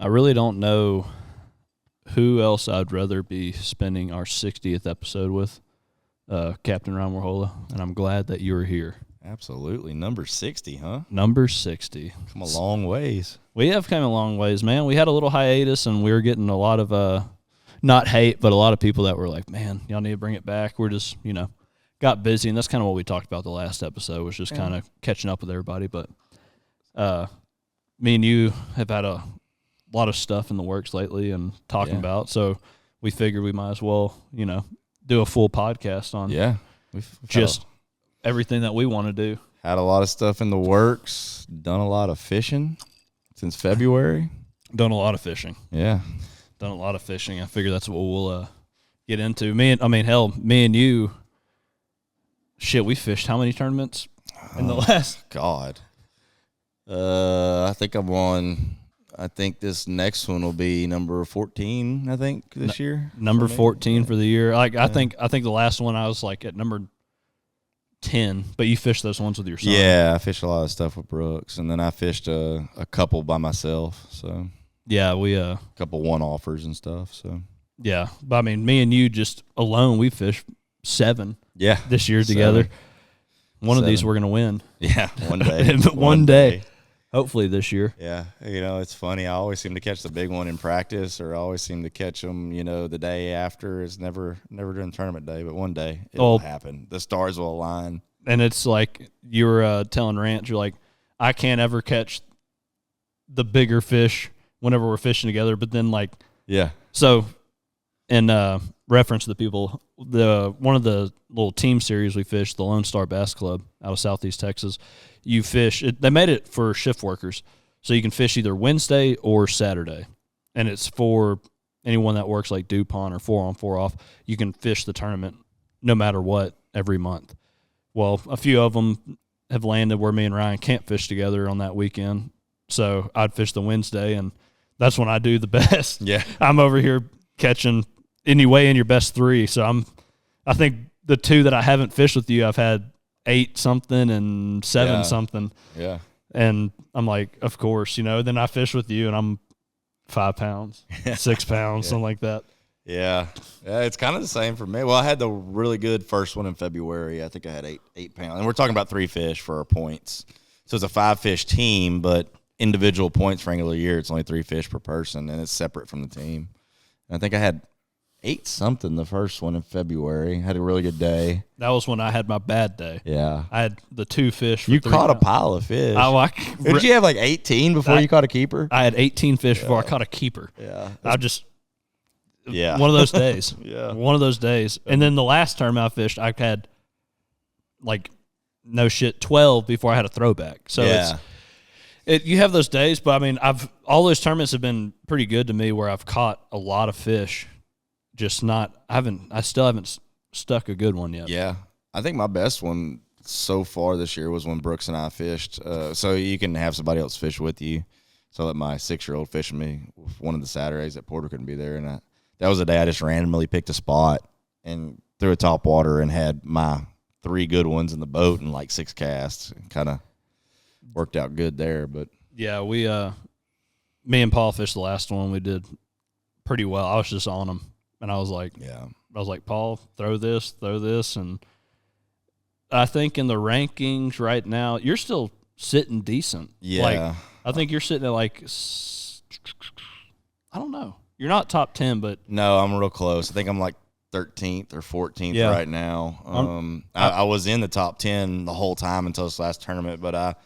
I really don't know who else I'd rather be spending our 60th episode with, Captain Ryan Warhola, and I'm glad that you were here. Absolutely. Number 60, huh? Number 60. Come a long ways. We have come a long ways, man. We had a little hiatus, and we were getting a lot of, not hate, but a lot of people that were like, man, y'all need to bring it back. We're just, got busy, and that's kind of what we talked about the last episode, was just kind of catching up with everybody. But me and you have had a lot of stuff in the works lately and talking about, so we figured we might as well, do a full podcast on we've just everything that we want to do. Had a lot of stuff in the works, done a lot of fishing since February. Done a lot of fishing. Yeah. Done a lot of fishing. I figure that's what we'll get into. Me and you, shit, we fished how many tournaments in the last? God. I think this next one will be number 14, this year. Number 14 for the year. I think the last one I was like at number 10, but you fished those ones with your son. Yeah, I fished a lot of stuff with Brooks, and then I fished a couple by myself. So yeah, we a couple one-offers and stuff. So yeah, but me and you just alone, we fished 7. Yeah, this year together. One of these we're gonna win. Yeah, one day. one day. Hopefully this year. Yeah, it's funny. I always seem to catch the big one in practice, or I always seem to catch them, the day after. It's never during tournament day, but one day it'll happen. The stars will align. And it's like you were telling Ranch, you're like, I can't ever catch the bigger fish whenever we're fishing together. But then so in reference to the people, one of the little team series we fished, the Lone Star Bass Club out of Southeast Texas, you fish they made it for shift workers, so you can fish either Wednesday or Saturday, and it's for anyone that works like DuPont or 4 on 4 off. You can fish the tournament no matter what every month. Well, a few of them have landed where me and Ryan can't fish together on that weekend, so I'd fish the Wednesday, and that's when I do the best. Yeah, I'm over here catching anyway in your best 3, so I think the 2 that I haven't fished with you, I've had 8 something and 7 something. Yeah. And I'm like, of course, then I fish with you and I'm 5 pounds, 6 pounds, something like that. Yeah. It's kind of the same for me. Well, I had the really good first one in February. I think I had 8 pounds. And we're talking about 3 fish for our points. So it's a 5-fish team, but individual points for regular year, it's only 3 fish per person, and it's separate from the team. And I think I had 8 something the first one in February. Had a really good day. That was when I had my bad day. Yeah. I had the 2 fish. You caught a pile of fish. Did you have like 18 before you caught a keeper? I had 18 fish before I caught a keeper. Yeah. One of those days. Yeah. One of those days. And then the last tournament I fished, I had 12 before I had a throwback. So you have those days, but all those tournaments have been pretty good to me where I've caught a lot of fish. I still haven't stuck a good one yet. Yeah. I think my best one so far this year was when Brooks and I fished. So you can have somebody else fish with you. So I let my 6-year-old fish with me one of the Saturdays that Porter couldn't be there. And that was a day I just randomly picked a spot and threw a top water and had my 3 good ones in the boat and 6 casts. Kind of worked out good there. But yeah, me and Paul fished the last one. We did pretty well. I was just on them. And I was like, Paul, throw this. And I think in the rankings right now, you're still sitting decent. Yeah. I think you're sitting at I don't know. You're not top 10, but. No, I'm real close. I think I'm 13th or 14th right now. I was in the top 10 the whole time until this last tournament, but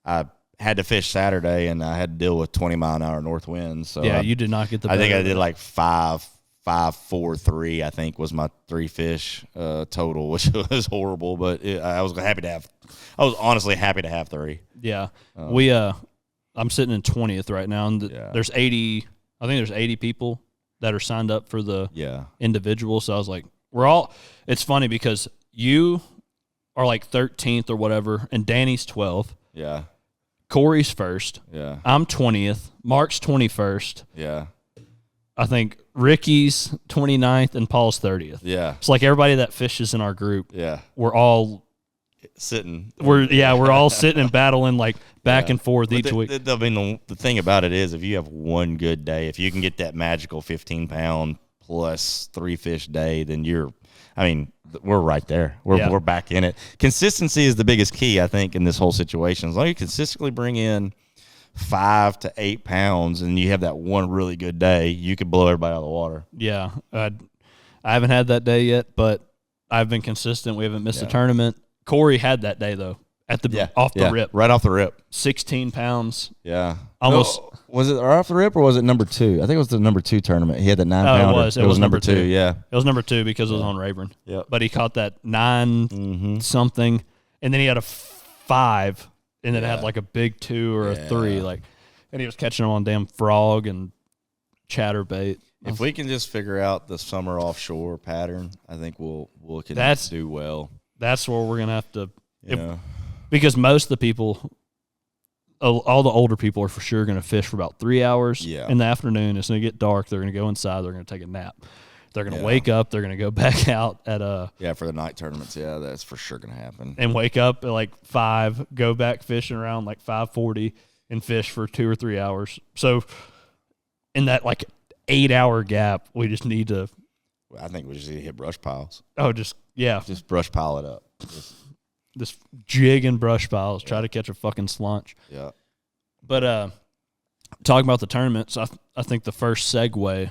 I had to fish Saturday, and I had to deal with 20-mile-an-hour north winds. So you did not get the. I think I did 5, 4, 3. I think was my 3 fish total, which was horrible. But I was happy to have. I was honestly happy to have 3. Yeah, I'm sitting in 20th right now, and there's 80. I think there's 80 people that are signed up for the individual. So I was like, it's funny because you are 13th or whatever, and Danny's 12th. Yeah. Corey's first. Yeah. I'm 20th. Mark's 21st. Yeah. I think Ricky's 29th and Paul's 30th. Yeah. It's everybody that fishes in our group. Yeah. We're all sitting. We're all sitting and battling like back and forth each week. I mean, the thing about it is, if you have one good day, if you can get that magical 15-pound plus 3 fish day, then we're right there. We're back in it. Consistency is the biggest key, I think, in this whole situation. As long as you consistently bring in 5 to 8 pounds and you have that one really good day, you could blow everybody out of the water. Yeah. I haven't had that day yet, but I've been consistent. We haven't missed a tournament. Corey had that day, though, off the rip. Right off the rip. 16 pounds. Yeah. Almost. No, was it right off the rip or was it number 2? I think it was the number 2 tournament. He had the 9-pounder. It was number 2, yeah. It was number 2 because it was on Rayburn. Yeah. But he caught that 9 something, and then he had a 5, and then it had like a big 2 or a 3. And he was catching them on damn frog and chatterbait. If we can just figure out the summer offshore pattern, I think we'll do well. That's where we're going to have to because most of the people, all the older people are for sure going to fish for about 3 hours in the afternoon. It's going to get dark. They're going to go inside. They're going to take a nap. They're going to wake up. They're going to go back out at for the night tournaments. Yeah, that's for sure going to happen. And wake up at like 5, go back fishing around like 5:40 and fish for 2 or 3 hours. So in that like 8-hour gap, we just need to. I think we just need to hit brush piles. Oh, just brush pile it up. Just jig and brush piles. Try to catch a fucking slunch. Yeah. But talking about the tournaments, I think the first segue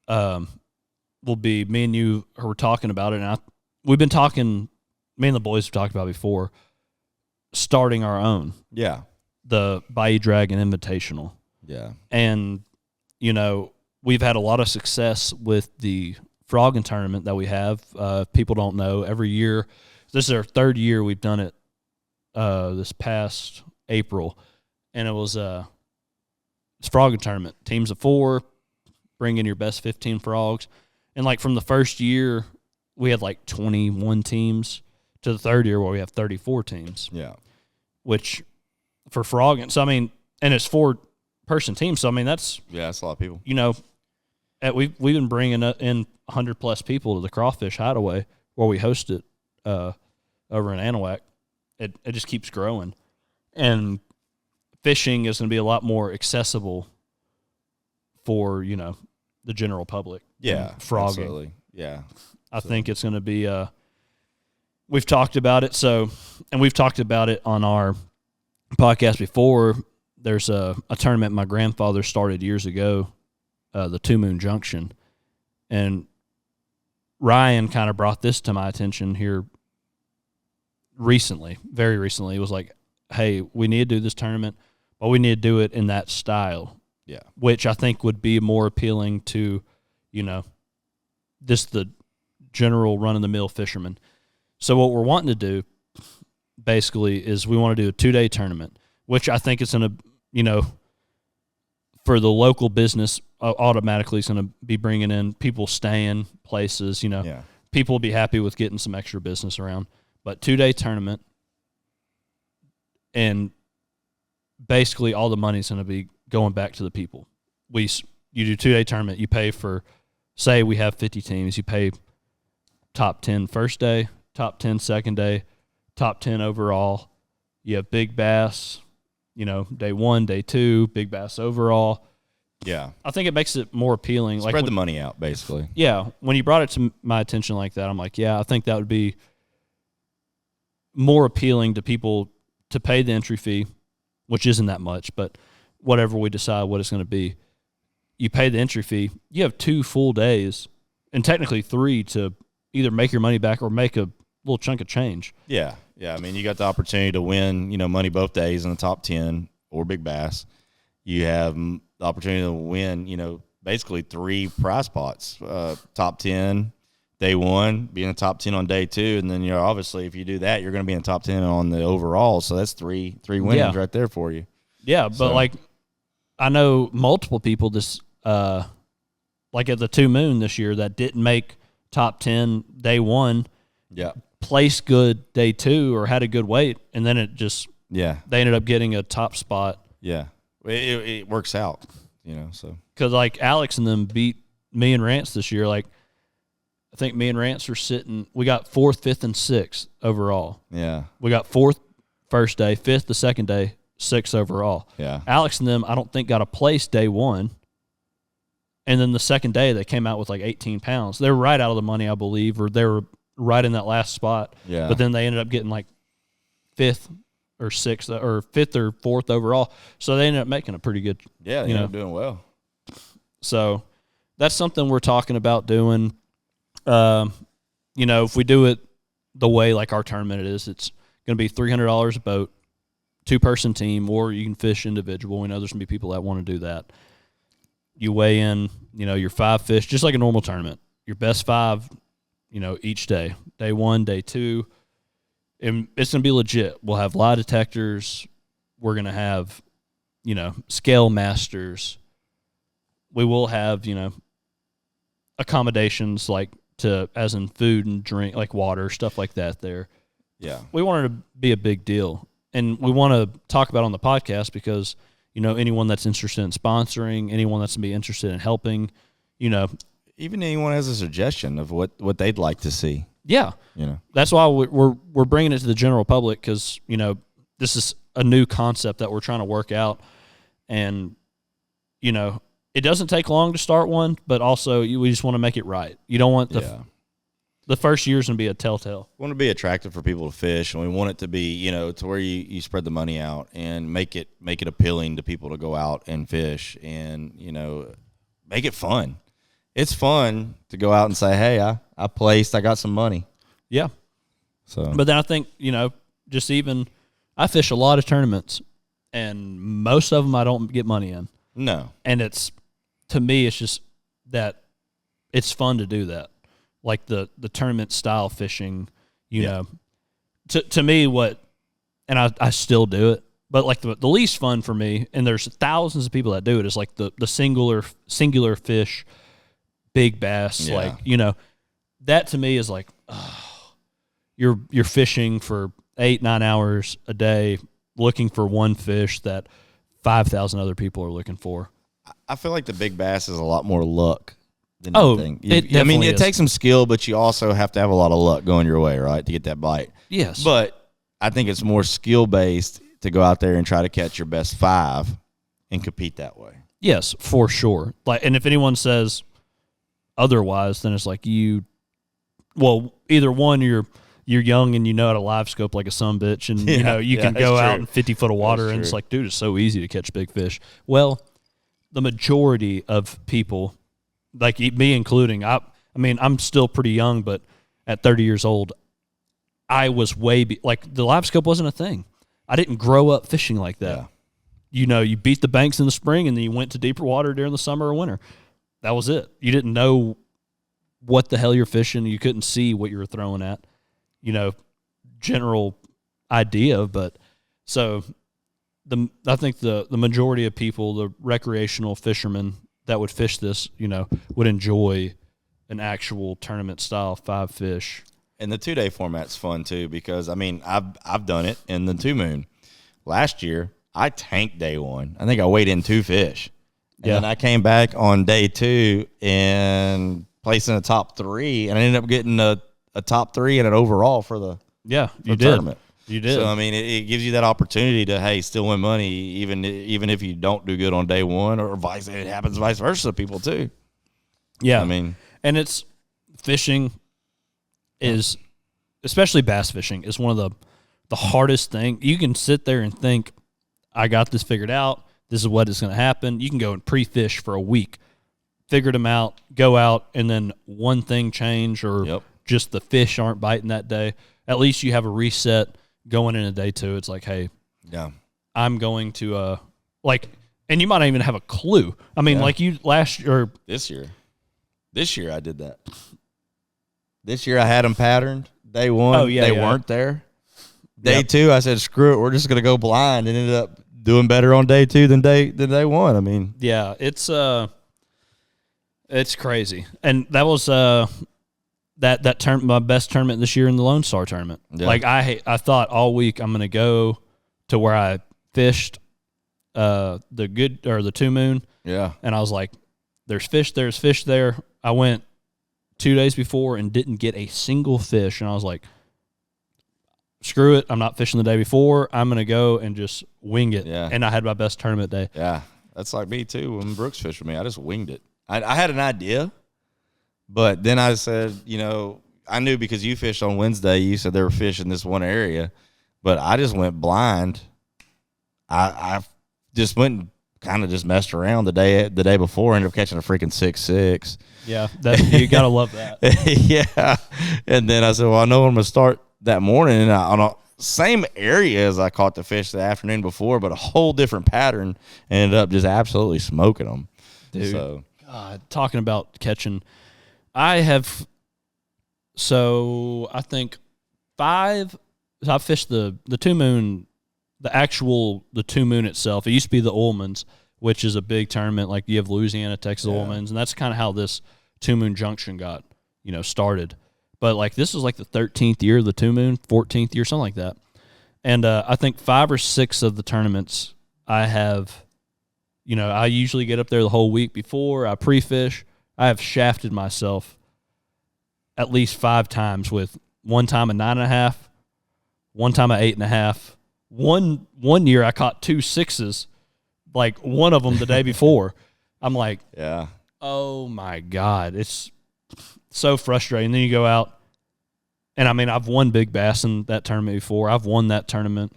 will be me and you who were talking about it, and we've been talking. Me and the boys have talked about before starting our own. Yeah. The Bayou Dragon Invitational. Yeah. And we've had a lot of success with the frogging tournament that we have. People don't know, every year, this is our 3rd year we've done it this past April, and it was it's frogging tournament. Teams of 4, bring in your best 15 frogs. And like from the first year, we had like 21 teams to the 3rd year where we have 34 teams. Yeah. Which for frogging, so I mean, and it's 4-person teams, so I mean that's a lot of people. We've been bringing in 100+ people to the Crawfish Hideaway where we host it over in Anahuac. It just keeps growing, and fishing is going to be a lot more accessible for the general public. Yeah, frogging. Absolutely. Yeah, I think it's going to be. We've talked about it, and we've talked about it on our podcast before. There's a tournament my grandfather started years ago, the 2 Moon Junction, and Ryan kind of brought this to my attention here recently, very recently. It was like, hey, we need to do this tournament, but we need to do it in that style. Yeah. Which I think would be more appealing to, just the general run-of-the-mill fisherman. So what we're wanting to do, basically, is we want to do a 2-day tournament, which I think is going to, for the local business, automatically is going to be bringing in people staying places, People will be happy with getting some extra business around. But 2-day tournament, and basically all the money is going to be going back to the people. You do 2-day tournament, you pay for, say we have 50 teams, you pay top 10 first day, top 10 second day, top 10 overall. You have big bass, day 1, day 2, big bass overall. Yeah. I think it makes it more appealing. Spread the money out, basically. Yeah. When you brought it to my attention like that, I'm like, yeah, I think that would be more appealing to people to pay the entry fee, which isn't that much, but whatever we decide what it's going to be, you pay the entry fee. You have 2 full days, and technically 3 to either make your money back or make a little chunk of change. Yeah. Yeah. I mean, you got the opportunity to win, money both days in the top 10 or big bass. You have the opportunity to win, basically 3 prize pots, top 10, day 1, be in the top 10 on day 2. And then, obviously if you do that, you're going to be in the top 10 on the overall. So that's three winnings right there for you. Yeah. But I know multiple people this, like at the 2 Moon this year that didn't make top 10 day 1. Yeah. Placed good day 2 or had a good weight. And then it just, they ended up getting a top spot. Yeah. It works out, so. Because, Alex and them beat me and Rance this year. I think me and Rance are sitting. We got 4th, 5th, and 6th overall. Yeah. We got 4th first day, 5th the second day, 6th overall. Yeah. Alex and them, I don't think got a place day 1. And then the second day, they came out with like 18 pounds. They were right out of the money, I believe, or they were right in that last spot. Yeah. But then they ended up getting like 5th or 6th or 5th or 4th overall. So they ended up making a pretty good. Yeah, they ended up doing well. So that's something we're talking about doing. If we do it the way like our tournament is, it's going to be $300 a boat, 2-person team, or you can fish individual. We know there's going to be people that want to do that. You weigh in, your 5 fish, just like a normal tournament. Your best 5, each day. Day 1, day 2. And it's going to be legit. We'll have lie detectors. We're going to have, scale masters. We will have, accommodations like as in food and drink, like water, stuff like that there. Yeah. We want it to be a big deal. And we want to talk about it on the podcast because, anyone that's interested in sponsoring, anyone that's going to be interested in helping, even anyone has a suggestion of what they'd like to see. Yeah. That's why we're bringing it to the general public because, this is a new concept that we're trying to work out. And, it doesn't take long to start one, but also we just want to make it right. You don't want the first year's going to be a telltale. We want to be attractive for people to fish, and we want it to be, to where you spread the money out and make it appealing to people to go out and fish and, make it fun. It's fun to go out and say, hey, I placed, I got some money. Yeah. So, but then I think, just even I fish a lot of tournaments, and most of them I don't get money in. No. And to me, it's just that it's fun to do that. Like the tournament style fishing, to me, and I still do it, but like the least fun for me, and there's thousands of people that do it, is like the singular fish, big bass, that to me is like, you're fishing for 8-9 hours a day looking for one fish that 5,000 other people are looking for. I feel like the big bass is a lot more luck than anything. It takes some skill, but you also have to have a lot of luck going your way, right, to get that bite. Yes. But I think it's more skill-based to go out there and try to catch your best 5 and compete that way. Yes, for sure. And if anyone says otherwise, then it's like either one, you're young and you know how to live scope like a sumbitch, and you can go out in 50 foot of water, and it's like, dude, it's so easy to catch big fish. Well, the majority of people, like me including, I'm still pretty young, but at 30 years old, I was like the live scope wasn't a thing. I didn't grow up fishing like that. Yeah. You beat the banks in the spring, and then you went to deeper water during the summer or winter. That was it. You didn't know what the hell you're fishing. You couldn't see what you were throwing at. General idea, but so I think the majority of people, the recreational fishermen that would fish this, would enjoy an actual tournament style 5 fish. And the 2-day format's fun too, because I've done it in the 2 Moon. Last year, I tanked day 1. I think I weighed in 2 fish. And then I came back on day 2 and placed in a top 3, and I ended up getting a top 3 and an overall for the tournament. You did. So it gives you that opportunity to still win money, even if you don't do good on day 1, or it happens vice versa to people too. Yeah, and it's fishing is, especially bass fishing, is one of the hardest thing. You can sit there and think, I got this figured out. This is what is going to happen. You can go and pre-fish for a week, figure them out, go out, and then one thing change, or just the fish aren't biting that day. At least you have a reset going into day 2. It's like, hey, I'm going to and you might not even have a clue. Like you last year or this year I did that. This year I had them patterned. Day 1, they weren't there. Day 2, I said, screw it, we're just going to go blind, and ended up doing better on day 2 than day 1. Yeah, it's crazy. And that was that my best tournament this year in the Lone Star tournament. Yeah. Like I thought all week I'm going to go to where I fished the 2 Moon. Yeah. And I was like, there's fish there. I went 2 days before and didn't get a single fish, and I was like, screw it, I'm not fishing the day before. I'm going to go and just wing it. Yeah. And I had my best tournament day. Yeah, that's like me too. When Brooks fished with me, I just winged it. I had an idea, but then I said, I knew because you fished on Wednesday, you said there were fish in this one area, but I just went blind. I just went and kind of just messed around the day before, ended up catching a freaking 6.6. Yeah, you got to love that. Yeah. And then I said, well, I know I'm going to start that morning, and on a same area as I caught the fish the afternoon before, but a whole different pattern, and ended up just absolutely smoking them. Dude, so. God, talking about catching, I have, so I think I fished the 2 Moon, the 2 Moon itself. It used to be the Ullman's, which is a big tournament. Like you have Louisiana, Texas Ullman's, and that's kind of how this 2 Moon Junction got, started. But like this was like the 13th year of the 2 Moon, 14th year, something like that. And I think 5 or 6 of the tournaments I have, I usually get up there the whole week before. I pre-fish. I have shafted myself at least 5 times, with one time a 9.5, one time a 8.5. One year I caught 2 6s, like one of them the day before. I'm like, yeah, oh my God, it's so frustrating. Then you go out, and I mean, I've won big bass in that tournament before. I've won that tournament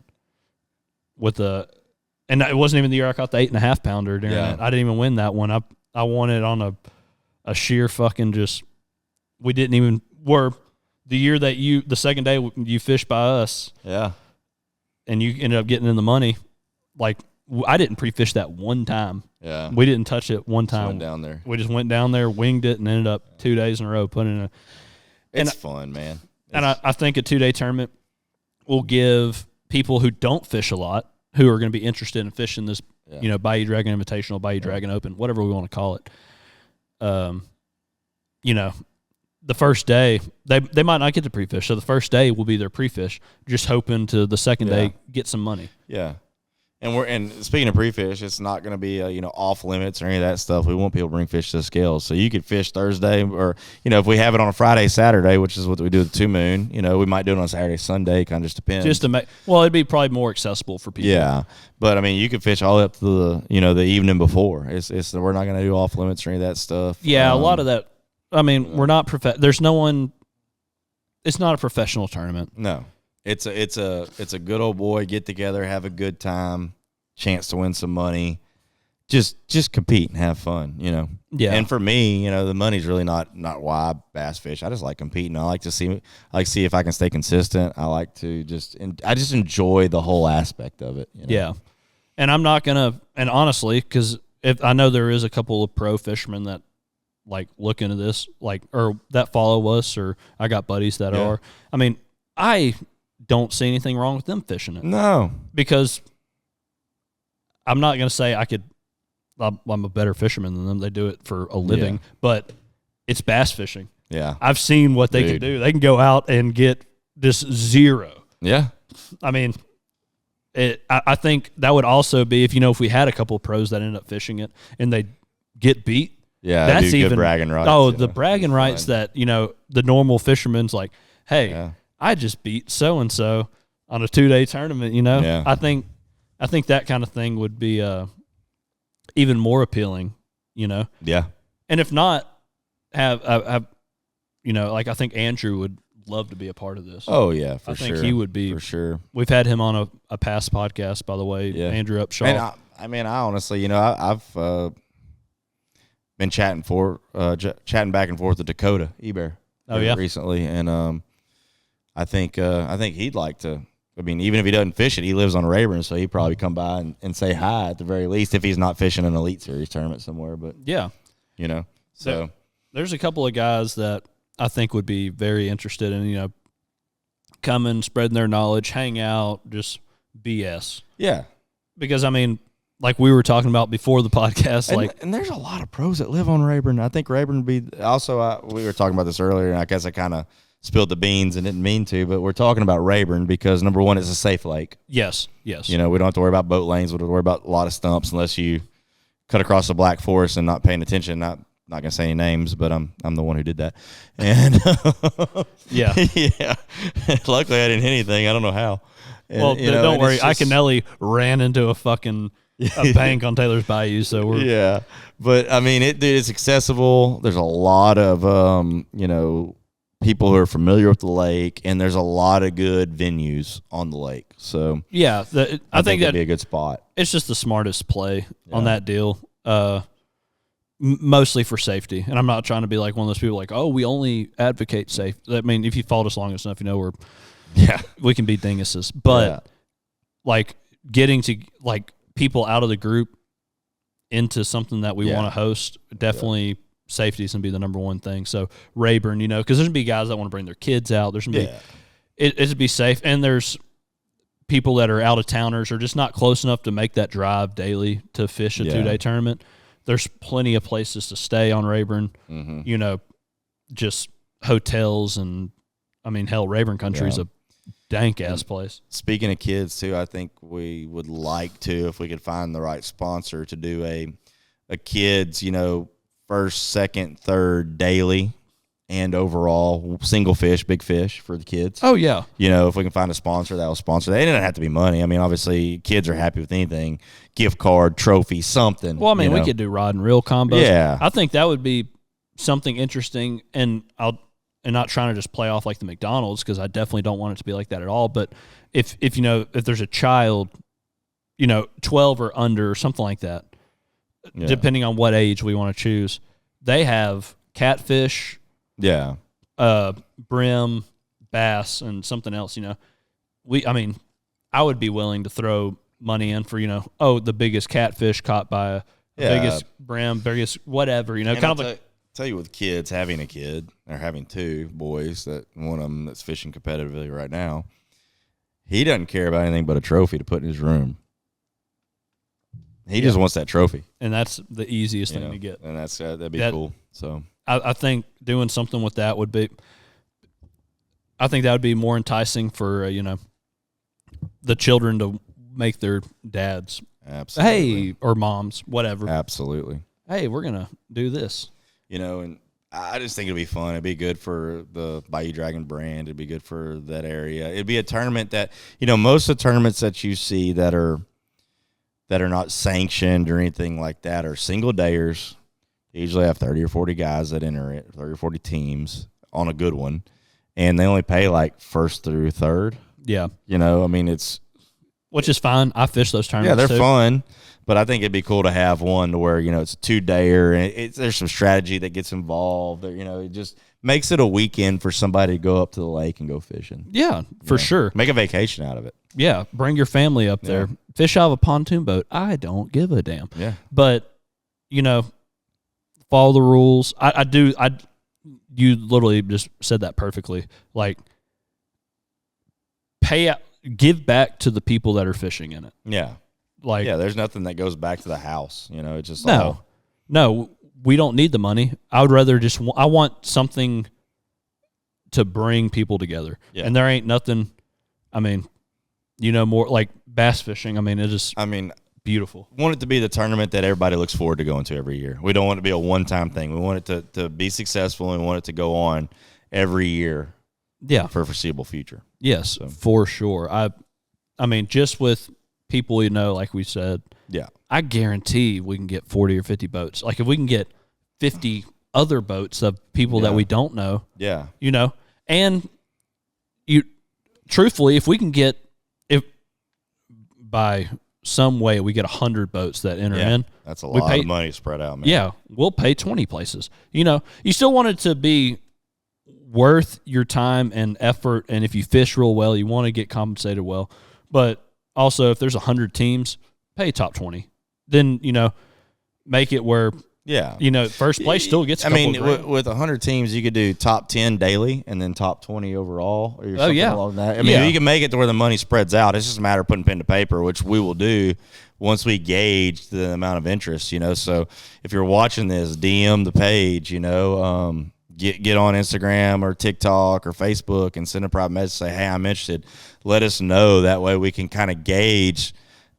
and it wasn't even the year I caught the 8.5 pounder during it. I didn't even win that one. I won it on a sheer fucking just. We didn't even the year that the second day you fished by us. Yeah. And you ended up getting in the money. Like I didn't pre-fish that one time. Yeah. We didn't touch it one time. Just went down there. We just went down there, winged it, and ended up 2 days in a row putting it. It's fun, man. And I think a 2-day tournament will give people who don't fish a lot, who are going to be interested in fishing this, Bayou Dragon Invitational, Bayou Dragon Open, whatever we want to call it. The first day, they might not get to pre-fish, so the first day will be their pre-fish, just hoping to the second day get some money. Yeah. And speaking of pre-fish, it's not going to be off limits or any of that stuff. We want people to bring fish to the scales, so you could fish Thursday, or if we have it on a Friday, Saturday, which is what we do with the 2 Moon. We might do it on Saturday, Sunday. Kind of just depends. Just to it'd be probably more accessible for people. Yeah, but I mean, you could fish all the way up to the evening before. It's we're not going to do off limits or any of that stuff. Yeah, a lot of that. I mean, we're not there's no one. It's not a professional tournament. No. It's a good old boy get together, have a good time, chance to win some money, just compete and have fun, Yeah. And for me, the money's really not why I bass fish. I just like competing. I like to see if I can stay consistent. I like to just enjoy the whole aspect of it. Yeah. And I'm not gonna. And honestly, because if I know there is a couple of pro fishermen that like look into this, or that follow us, or I got buddies that are. I mean, I don't see anything wrong with them fishing it. No, because I'm not going to say I'm a better fisherman than them. They do it for a living, but it's bass fishing. Yeah. I've seen what they can do. They can go out and get this 0. Yeah. I mean, I think that would also be if we had a couple of pros that end up fishing it and they get beat. Yeah, that's even bragging rights. Oh, the bragging rights that the normal fisherman's like, hey, I just beat so and so on a 2-day tournament. Yeah. I think that kind of thing would be even more appealing. Yeah. And if not, have I think Andrew would love to be a part of this. Oh yeah, for sure. I think he would be for sure. We've had him on a past podcast, by the way. Yeah. Andrew Upshaw. And I honestly, I've been chatting back and forth with Dakota Eber recently, and I think he'd like to. I mean, even if he doesn't fish it, he lives on Rayburn, so he'd probably come by and say hi at the very least if he's not fishing an Elite Series tournament somewhere. But so there's a couple of guys that I think would be very interested in coming, spreading their knowledge, hang out, just BS. Yeah, because I mean, like we were talking about before the podcast, and there's a lot of pros that live on Rayburn. I think Rayburn would be also. We were talking about this earlier, and I guess I kind of spilled the beans and didn't mean to, but we're talking about Rayburn because number one, it's a safe lake. Yes. We don't have to worry about boat lanes. We don't have to worry about a lot of stumps unless you cut across the Black Forest and not paying attention, not not gonna say any names, but I'm the one who did that. And yeah. Luckily, I didn't hit anything. I don't know how. And, well, don't worry. Iaconelli ran into a bank on Taylor's Bayou, so we're But I mean, it's accessible. There's a lot of people who are familiar with the lake, and there's a lot of good venues on the lake. So yeah, I think that'd be a good spot. It's just the smartest play on that deal. Mostly for safety, and I'm not trying to be like one of those people like, oh, we only advocate safe. I mean, if you followed us long enough, we can be dinguses. But like getting to like people out of the group into something that we want to host, definitely safety is gonna be the number one thing. So Rayburn, because there's gonna be guys that want to bring their kids out. There's gonna be it's to be safe, and there's people that are out of towners or just not close enough to make that drive daily to fish a 2-day tournament. There's plenty of places to stay on Rayburn, just hotels. And, I mean, hell, Rayburn Country is a dank-ass place. Speaking of kids, too, I think we would like to, if we could find the right sponsor, to do a kids, first, second, third daily and overall single fish, big fish for the kids. Oh, yeah. If we can find a sponsor that will sponsor that. It doesn't have to be money. I mean, obviously, kids are happy with anything. Gift card, trophy, something. Well, I mean, we could do rod and reel combos. Yeah. I think that would be something interesting, and not trying to just play off like the McDonald's, because I definitely don't want it to be like that at all. But if there's a child, 12 or under or something like that, depending on what age we want to choose, they have catfish, brim, bass, and something else. I would be willing to throw money in for the biggest catfish caught by a biggest brim, biggest whatever. And kind of tell you, with kids, having a kid or having two boys, that one of them that's fishing competitively right now, he doesn't care about anything but a trophy to put in his room. He just wants that trophy, and that's the easiest thing to get. And that'd be cool. So I think doing something with that would be. I think that would be more enticing for the children to make their dads, absolutely, or moms, whatever, absolutely. Hey, we're gonna do this, and I just think it'd be fun. It'd be good for the Bayou Dragon brand. It'd be good for that area. It'd be a tournament that most of the tournaments that you see that are not sanctioned or anything like that are single dayers. They usually have 30 or 40 guys that enter it, 30 or 40 teams on a good one, and they only pay like first through third. Yeah. Which is fine. I fish those tournaments. Yeah, they're fun, but I think it'd be cool to have one to where, it's a 2-dayer, and there's some strategy that gets involved. It just makes it a weekend for somebody to go up to the lake and go fishing. Yeah, for sure. Make a vacation out of it. Yeah, bring your family up there. Fish out of a pontoon boat. I don't give a damn. Yeah. But, follow the rules. I do. You literally just said that perfectly. Like, pay out, give back to the people that are fishing in it. Yeah. Like, there's nothing that goes back to the house. It's just no, we don't need the money. I would rather I want something to bring people together. Yeah. And there ain't nothing. I mean, more like bass fishing. I mean, it is. Beautiful. We want it to be the tournament that everybody looks forward to going to every year. We don't want it to be a one-time thing. We want it to be successful, and we want it to go on every year. Yeah. For a foreseeable future. Yes, for sure. I mean, just with people, like we said, I guarantee we can get 40 or 50 boats. Like, if we can get 50 other boats of people that we don't know. Yeah. And truthfully, if we can get, by some way we get 100 boats that enter in. That's a lot of money spread out, man. Yeah, we'll pay 20 places. You still want it to be worth your time and effort, and if you fish real well, you want to get compensated well. But also, if there's 100 teams, pay top 20. Then, make it where first place still gets a couple grand. With 100 teams, you could do top 10 daily and then top 20 overall or something along that. You can make it to where the money spreads out. It's just a matter of putting pen to paper, which we will do once we gauge the amount of interest, So if you're watching this, DM the page, get on Instagram or TikTok or Facebook and send a private message, say, hey, I'm interested. Let us know. That way we can kind of gauge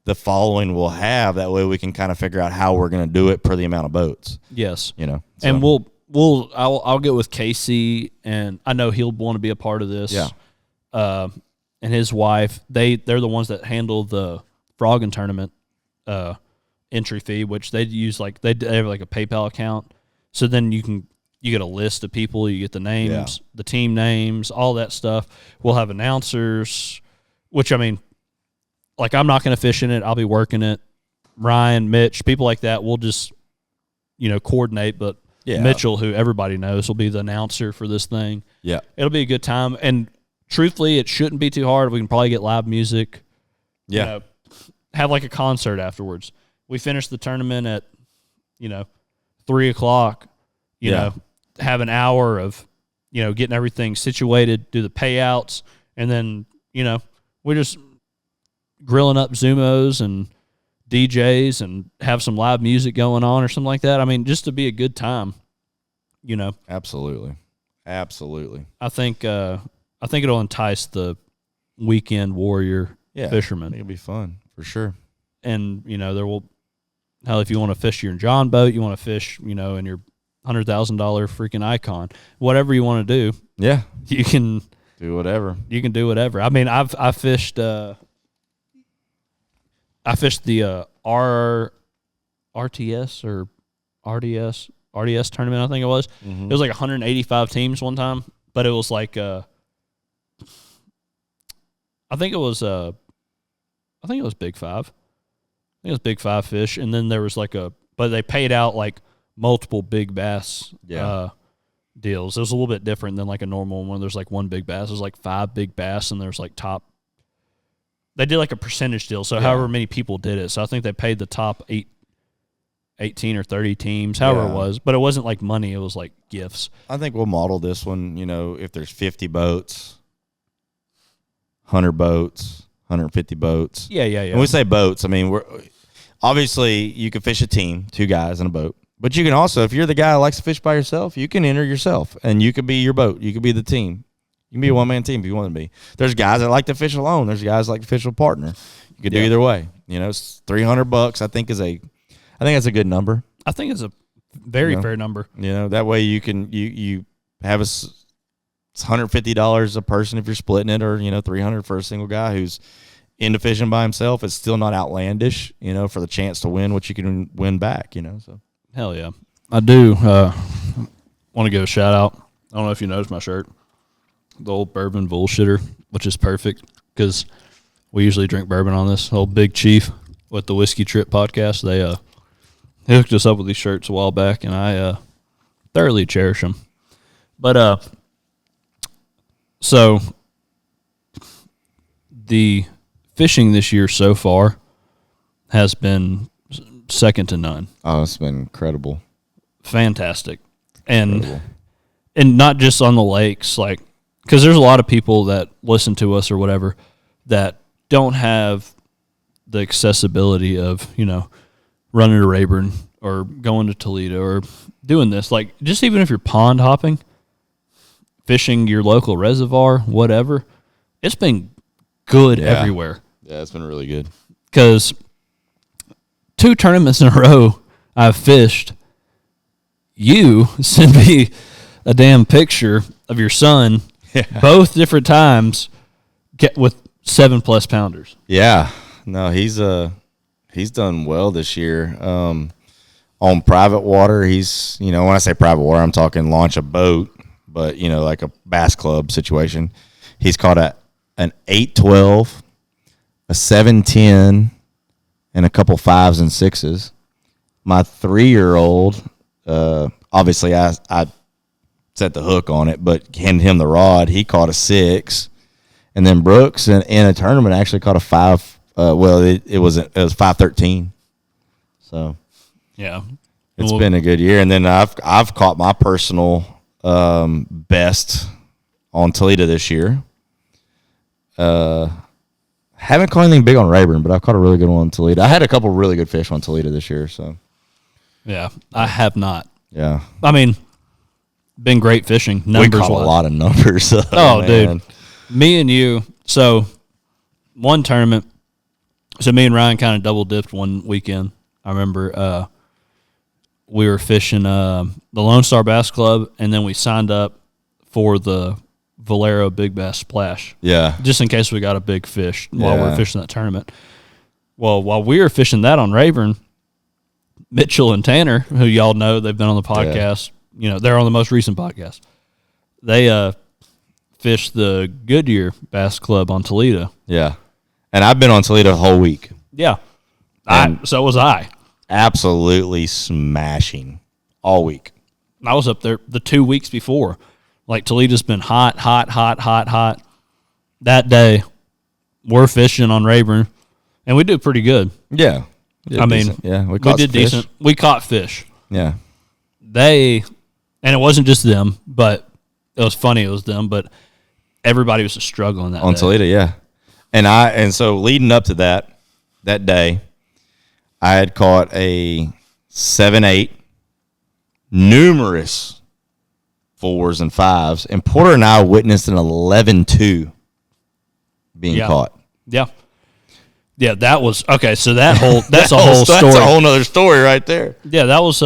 the following we'll have. That way we can kind of figure out how we're going to do it per the amount of boats. Yes. So. And I'll get with Casey, and I know he'll want to be a part of this. Yeah. And his wife, they're the ones that handle the frogging tournament entry fee, which they use they have like a PayPal account. So then you get a list of people, you get the names, the team names, all that stuff. We'll have announcers, which I mean, like I'm not going to fish in it. I'll be working it. Ryan, Mitch, people like that. We'll just coordinate, but Mitchell, who everybody knows, will be the announcer for this thing. Yeah. It'll be a good time. And truthfully, it shouldn't be too hard. We can probably get live music. Yeah. Have like a concert afterwards. We finish the tournament at, 3:00, have an hour of, getting everything situated, do the payouts, and then, we're just grilling up Zumos and DJs and have some live music going on or something like that. I mean, just to be a good time, Absolutely. I think it'll entice the weekend warrior fisherman. It'll be fun for sure. And there will, hell, if you want to fish your John boat, you want to fish, in your $100,000 freaking Icon, whatever you want to do. Yeah, you can do whatever. You can do whatever. I mean, I fished the RTS or RDS tournament, I think it was. Mm-hmm. It was like 185 teams one time, but it was like I think it was Big Five. I think it was Big Five fish, and then there was but they paid out like multiple big bass deals. It was a little bit different than like a normal one. There's like one big bass. There's like 5 big bass, and there's like top. They did like a percentage deal, so however many people did it. So I think they paid the top 18 or 30 teams, however it was. But it wasn't like money. It was like gifts. I think we'll model this one, if there's 50 boats, 100 boats, 150 boats. Yeah. When we say boats, I mean, obviously you can fish a team, 2 guys in a boat. But you can also, if you're the guy that likes to fish by yourself, you can enter yourself, and you could be your boat. You could be the team. You can be a one-man team if you want to be. There's guys that like to fish alone. There's guys that like to fish with a partner. You could do either way. It's $300. I think that's a good number. I think it's a very fair number. That way you can you have it's $150 a person if you're splitting it, or $300 for a single guy who's into fishing by himself. It's still not outlandish, for the chance to win what you can win back. So hell yeah, I do want to give a shout out. I don't know if you noticed my shirt. The old bourbon bullshitter, which is perfect because we usually drink bourbon on this. Old Big Chief with the Whiskey Trip podcast, they hooked us up with these shirts a while back, and I thoroughly cherish them. But so the fishing this year so far has been second to none. Oh, it's been incredible, fantastic, and not just on the lakes, like. Because there's a lot of people that listen to us or whatever that don't have the accessibility of, running to Rayburn or going to Toledo or doing this. Like, just even if you're pond hopping, fishing your local reservoir, whatever, it's been good everywhere. Yeah, it's been really good. Because 2 tournaments in a row I've fished, you sent me a damn picture of your son. Yeah. Both different times get with 7+ pounders. Yeah. No, he's done well this year. On private water, he's, when I say private water, I'm talking launch a boat, but like a bass club situation. He's caught an 8-12, a 7-10, and a couple 5s and 6s. My 3-year-old, obviously I set the hook on it, but handed him the rod. He caught a 6, and then Brooks in a tournament actually caught a 5. It was 5-13. So yeah, it's been a good year. And then I've caught my personal best on Toledo this year. Haven't caught anything big on Rayburn, but I've caught a really good one on Toledo. I had a couple really good fish on Toledo this year. So yeah, I have not. Yeah, I mean. Been great fishing. Numbers we caught a lot of numbers. Oh, dude. Me and you. So, one tournament, So me and Ryan kind of double dipped one weekend. I remember we were fishing the Lone Star Bass Club, and then we signed up for the Valero Big Bass Splash. Yeah. Just in case we got a big fish while we were fishing that tournament. Well, while we were fishing that on Rayburn, Mitchell and Tanner, who y'all know, they've been on the podcast. You know, they're on the most recent podcast. They fished the Goodyear Bass Club on Toledo. Yeah. And I've been on Toledo the whole week. Yeah. So was I. Absolutely smashing all week. I was up there the 2 weeks before. Like, Toledo's been hot. That day, we're fishing on Rayburn, and we did pretty good. Yeah. I mean, we did decent. We caught fish. Yeah. And it wasn't just them, but it was funny it was them, but everybody was just struggling that on day. Toledo, yeah. And so leading up to that day, I had caught a 7-8, numerous 4s and 5s, and Porter and I witnessed an 11-2 being caught. Yeah. Yeah, that was okay. So that's a whole story. That's a whole nother story right there. Yeah, that was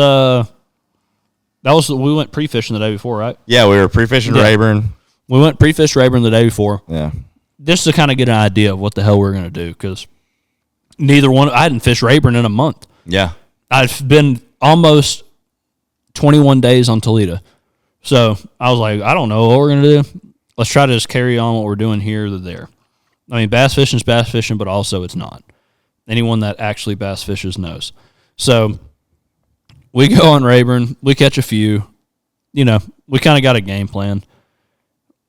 we went pre-fishing the day before, right? Yeah, we were pre-fishing Rayburn. We went pre-fish Rayburn the day before. Yeah. Just to kind of get an idea of what the hell we're going to do, because I hadn't fished Rayburn in a month. Yeah. I've been almost 21 days on Toledo. So I was like, I don't know what we're going to do. Let's try to just carry on what we're doing here to there. I mean, bass fishing is bass fishing, but also it's not. Anyone that actually bass fishes knows. So we go on Rayburn. We catch a few. You know, we kind of got a game plan.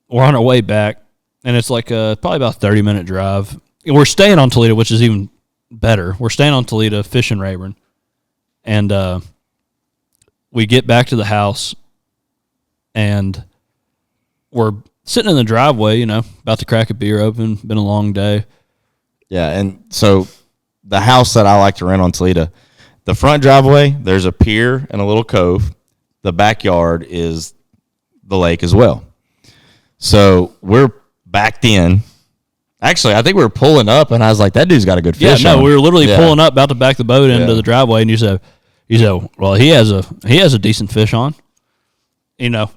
We're on our way back, and it's like probably about a 30-minute drive. We're staying on Toledo, which is even better. We're staying on Toledo, fishing Rayburn. And we get back to the house, and we're sitting in the driveway, you know, about to crack a beer open. Been a long day. Yeah, and so the house that I like to rent on Toledo, the front driveway, there's a pier and a little cove. The backyard is the lake as well. So we're backed in. Actually, I think we were pulling up, and I was like, that dude's got a good fish. Yeah, no, we were literally pulling up, about to back the boat into the driveway, and you said, well, he has a decent fish on. You know,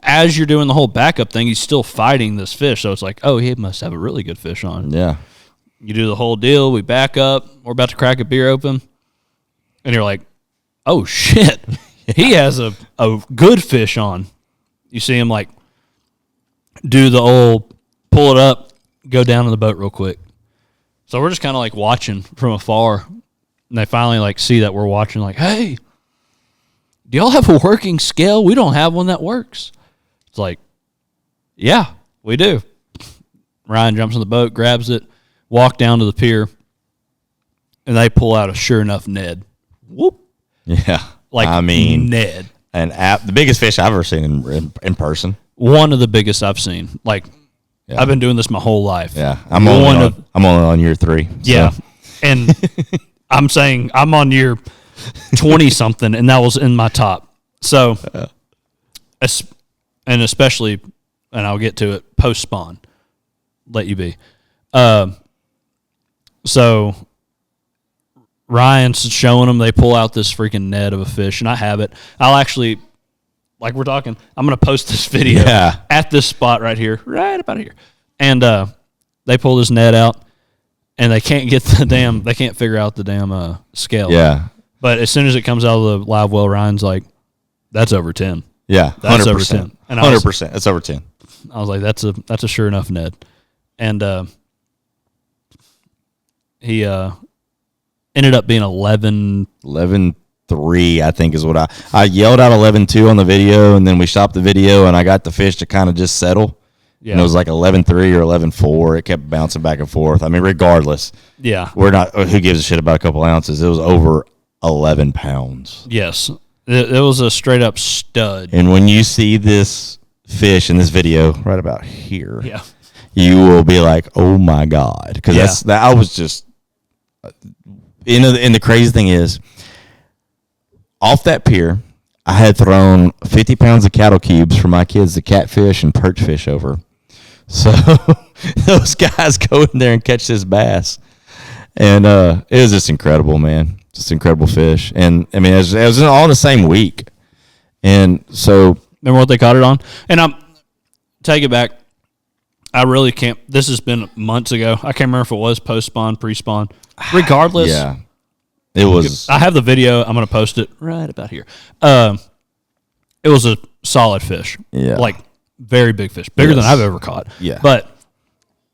as you're doing the whole backup thing, he's still fighting this fish. So it's like, oh, he must have a really good fish on. Yeah. You do the whole deal. We back up. We're about to crack a beer open. And you're like, oh, shit. He has a good fish on. You see him, like, do the old pull it up, go down in the boat real quick. So we're just kind of, like, watching from afar. And they finally, like, see that we're watching, like, hey, do y'all have a working scale? We don't have one that works. It's like, yeah, we do. Ryan jumps in the boat, grabs it, walk down to the pier, and they pull out a sure enough Ned. Whoop. Yeah. Like, I mean, Ned. And the biggest fish I've ever seen in person. One of the biggest I've seen. Like, I've been doing this my whole life. Yeah. I'm only on year 3. So. Yeah. And I'm saying I'm on year 20-something, and that was in my top. So, and especially, and I'll get to it, post-spawn. Let you be. So, Ryan's showing them. They pull out this freaking Ned of a fish, and I have it. I'll actually, like we're talking, I'm going to post this video at this spot right here, right about here. And they pull this Ned out, and they can't get they can't figure out the damn scale. Yeah. But as soon as it comes out of the live well, Ryan's like, that's over 10. Yeah, 100%. That's over 10. And 100%. That's over 10. I was like, that's a sure enough Ned. And he ended up being 11-3, I think is what I yelled out 11-2 on the video, and then we stopped the video, and I got the fish to kind of just settle. Yeah. And it was like 11-3 or 11-4. It kept bouncing back and forth. I mean, regardless. Yeah. We're not, who gives a shit about a couple ounces? It was over 11 pounds. Yes. It was a straight up stud. And when you see this fish in this video right about here, you will be like, oh my God. Because I was just, and the crazy thing is, off that pier, I had thrown 50 pounds of cattle cubes for my kids to catfish and perch fish over. So those guys go in there and catch this bass. And it was just incredible, man. Just incredible fish. And, I mean, it was all in the same week. And so. Remember what they caught it on? And take it back. I really can't. This has been months ago. I can't remember if it was post-spawn, pre-spawn. Regardless. Yeah. It was. I have the video. I'm going to post it right about here. It was a solid fish. Yeah. Like, very big fish. Bigger than I've ever caught. Yeah. But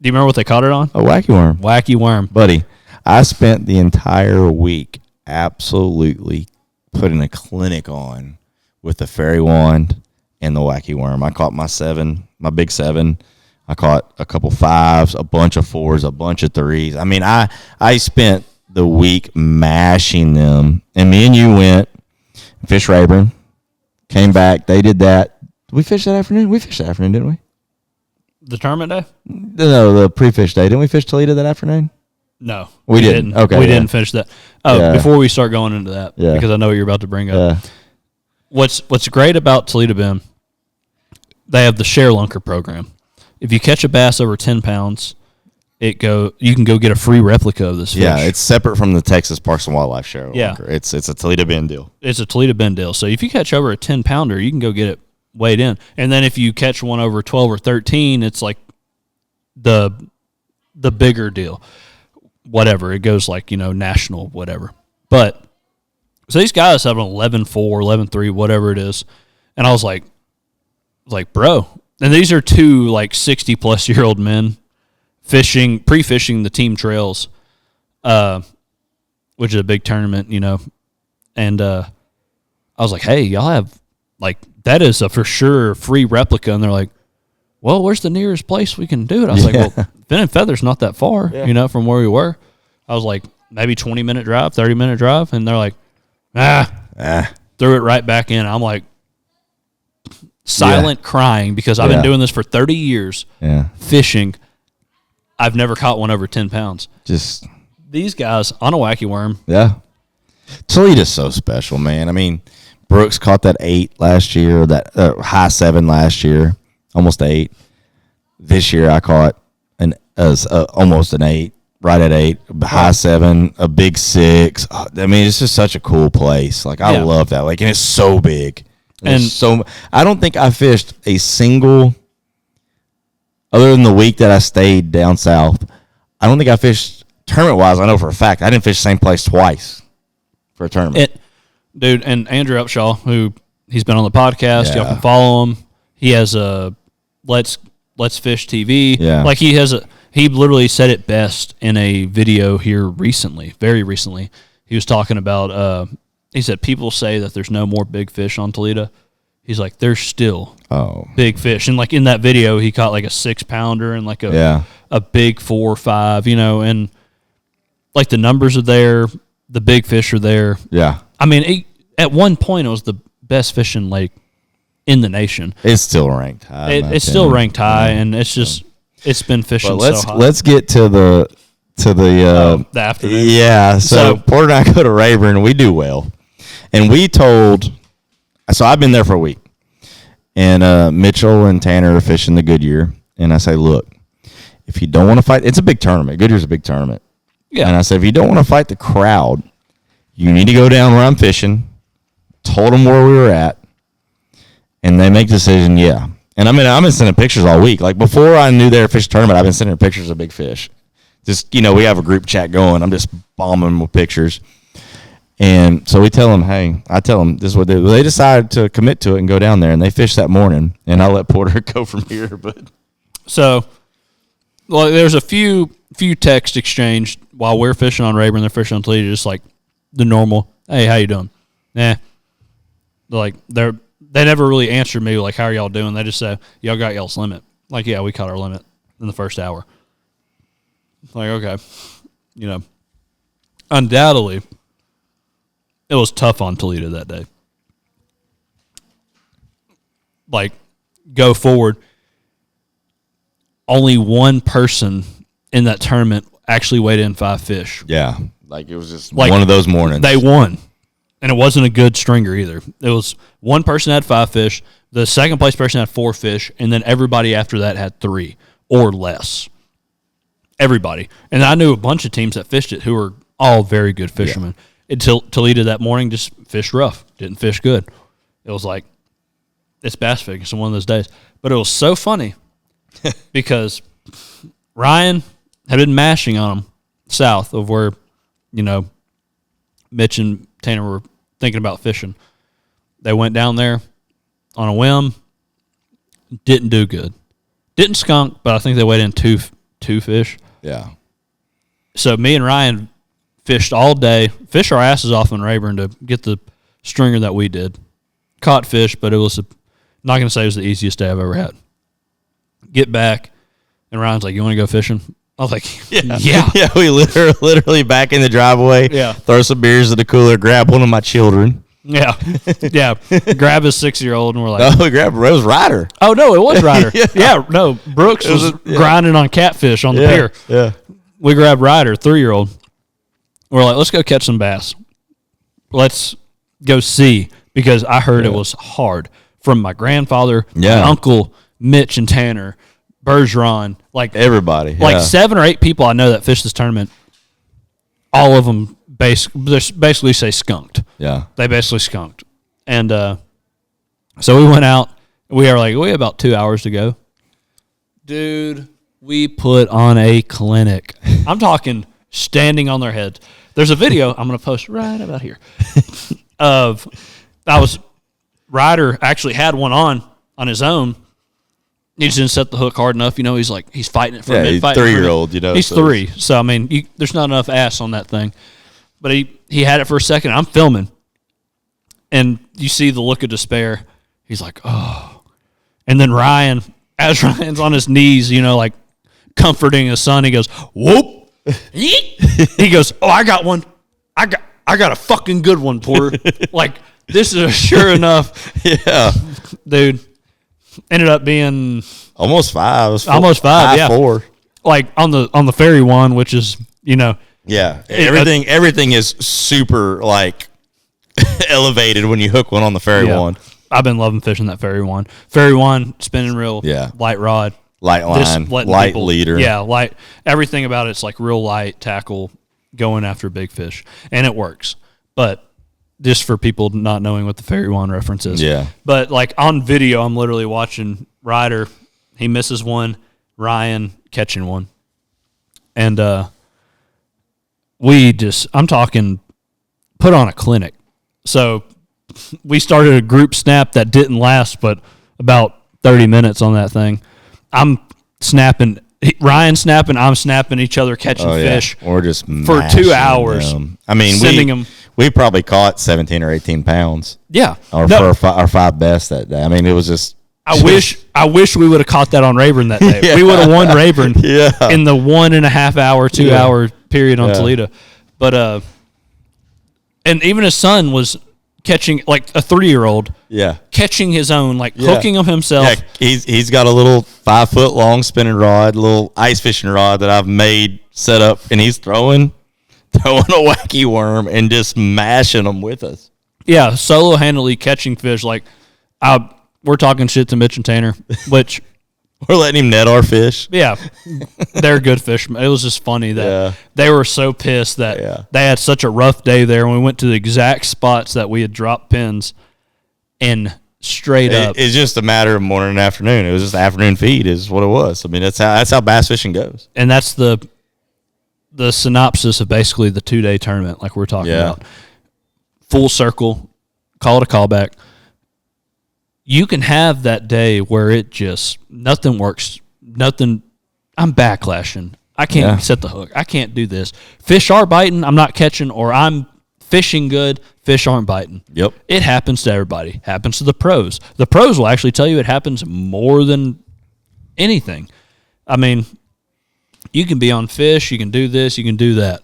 do you remember what they caught it on? A wacky worm. Wacky worm. Buddy, I spent the entire week absolutely putting a clinic on with the fairy wand and the wacky worm. I caught my big 7. I caught a couple 5s, a bunch of 4s, a bunch of 3s. I mean, I spent the week mashing them. And me and you went, fished Rayburn, came back. They did that. Did we fish that afternoon? We fished that afternoon, didn't we? The tournament day? No, the pre-fish day. Didn't we fish Toledo that afternoon? No. We didn't. Okay. We didn't finish that. Oh, before we start going into that, because I know what you're about to bring up. What's great about Toledo Bend, they have the Share Lunker program. If you catch a bass over 10 pounds, you can go get a free replica of this fish. Yeah, it's separate from the Texas Parks and Wildlife Share Lunker. Yeah. It's a Toledo Bend deal. It's a Toledo Bend deal. So if you catch over a 10-pounder, you can go get it weighed in. And then if you catch one over 12 or 13, it's like the bigger deal. Whatever. It goes like, national, whatever. But so these guys have an 11.4, 11.3, whatever it is. And I was like, bro. And these are two like 60-plus-year-old men pre-fishing the team trails, which is a big tournament, And I was like, hey, y'all have like that is a for sure free replica. And they're like, well, where's the nearest place we can do it? I was like, well, Fin and Feather's not that far, from where we were. I was like, maybe 20-minute drive, 30-minute drive. And they're like, threw it right back in. I'm like, silent crying because I've been doing this for 30 years, fishing. I've never caught one over 10 pounds. Just these guys on a wacky worm. Yeah. Toledo's so special, man. I mean, Brooks caught that 8 last year, that high 7 last year, almost 8. This year I caught almost an 8, right at 8, high 7, a big 6. I mean, it's just such a cool place. Like, I love that. Like, and it's so big. And so I don't think I fished a single, other than the week that I stayed down south, I don't think I fished tournament-wise. I know for a fact I didn't fish the same place twice for a tournament. Dude, and Andrew Upshaw, he's been on the podcast. Y'all can follow him. He has a Let's Fish TV. Yeah. Like he literally said it best in a video here very recently. He was talking about he said people say that there's no more big fish on Toledo. He's like, there's still big fish. And like in that video, he caught like a 6-pounder and like a big 4 or 5, and like the numbers are there. The big fish are there. Yeah. I mean, at one point, it was the best fishing lake in the nation. It's still ranked high. It's still ranked high, and it's just it's been fishing so high. Let's get to the afternoon. Yeah. So Porter and I go to Rayburn, and we do well. And so I've been there for a week. And Mitchell and Tanner are fishing the Goodyear. And I say, look, if you don't want to fight, it's a big tournament. Goodyear's a big tournament. Yeah. And I said, if you don't want to fight the crowd, you need to go down where I'm fishing. Told them where we were at. And they make the decision, And I've been sending pictures all week. Like before I knew they were fishing tournament, I've been sending pictures of big fish. Just, we have a group chat going. I'm just bombing them with pictures. And so I tell them this is what they do. They decided to commit to it and go down there, and they fished that morning. And I'll let Porter go from here. But so, there's a few text exchanged while we're fishing on Rayburn. They're fishing on Toledo, just like the normal. Hey, how you doing? They never really answered me like, how are y'all doing? They just said, y'all got y'all's limit. Like, yeah, we caught our limit in the first hour. Like, okay, undoubtedly. It was tough on Toledo that day. Like, go forward. Only one person in that tournament actually weighed in 5 fish. Yeah. Like, it was just one of those mornings. They won. And it wasn't a good stringer either. It was one person had 5 fish. The second place person had 4 fish. And then everybody after that had 3 or less. everybody. And I knew a bunch of teams that fished it who were all very good fishermen. Until Toledo that morning just fished rough, didn't fish good. It was like, it's bass fishing. It's one of those days. But it was so funny because Ryan had been mashing on them south of where, Mitch and Tanner were thinking about fishing. They went down there on a whim, didn't do good. Didn't skunk, but I think they weighed in two fish. Yeah. So me and Ryan fished all day, fished our asses off in Rayburn to get the stringer that we did. Caught fish, but it was not going to say it was the easiest day I've ever had. Get back, and Ryan's like, "You want to go fishing?" I was like, "Yeah." Yeah, we literally back in the driveway. Yeah. Throw some beers in the cooler, grab one of my children. Yeah. Yeah. Grab his 6-year-old, and we're like, "Oh, we grabbed it was Ryder." Oh no, it was Ryder. Yeah. No, Brooks was grinding on catfish on the pier. Yeah. We grabbed Ryder, 3-year-old. We're like, let's go catch some bass. Let's go see, because I heard it was hard from my grandfather, my uncle, Mitch and Tanner, Bergeron, like everybody, like 7 or 8 people I know that fish this tournament. All of them basically say skunked. Yeah, they basically skunked, and so we went out. We are like, we have about 2 hours to go, dude. We put on a clinic. I'm talking standing on their heads. There's a video I'm going to post right about here of Ryder actually had one on his own. He just didn't set the hook hard enough. He's fighting it for a mid-fight. He's 3-year-old, He's 3. So, I mean, there's not enough ass on that thing. But he had it for a second. I'm filming. And you see the look of despair. He's like, oh. And then as Ryan's on his knees, like comforting his son, he goes, whoop. He goes, oh, I got one. I got a fucking good one, Porter. Like, this is sure enough. Yeah. Dude. Ended up being almost 5. Almost 5, yeah. 4. Like on the ferry one, which is, Yeah. Everything is super like elevated when you hook one on the ferry one. I've been loving fishing that ferry one. Ferry one, spinning reel, light rod. Light line, light leader. Yeah, light. Everything about it's like real light tackle going after big fish. And it works. But just for people not knowing what the ferry one reference is. Yeah. But like on video, I'm literally watching Ryder. He misses one. Ryan catching one. And I'm talking, put on a clinic. So we started a group snap that didn't last but about 30 minutes on that thing. I'm snapping, Ryan snapping, I'm snapping each other, catching fish. We're just for 2 hours. Them. I mean, sending them. We probably caught 17 or 18 pounds. Yeah. For our 5 best that day. I mean, it was just. I wish we would have caught that on Rayburn that day. Yeah. We would have won Rayburn in the 1.5 hour, 2 hour period on Toledo. But, and even his son was catching, like a 3-year-old. Yeah. Catching his own, like hooking them himself. Yeah, he's got a little 5-foot long spinning rod, little ice fishing rod that I've made set up, and he's throwing a wacky worm and just mashing them with us. Yeah, solo handedly catching fish. Like, we're talking shit to Mitch and Tanner, which we're letting him net our fish. Yeah, they're good fishermen. It was just funny that they were so pissed that they had such a rough day there, and we went to the exact spots that we had dropped pins, and straight up, it's just a matter of morning and afternoon. It was just afternoon feed, is what it was. I mean, that's how bass fishing goes, and that's the synopsis of basically the 2-day tournament, like we're talking about. Full circle, call it a callback. You can have that day where it just, nothing works, nothing, I'm backlashing. I can't set the hook. I can't do this. Fish are biting, I'm not catching, or I'm fishing good, fish aren't biting. Yep. It happens to everybody. Happens to the pros. The pros will actually tell you it happens more than anything. I mean, you can be on fish, you can do this, you can do that.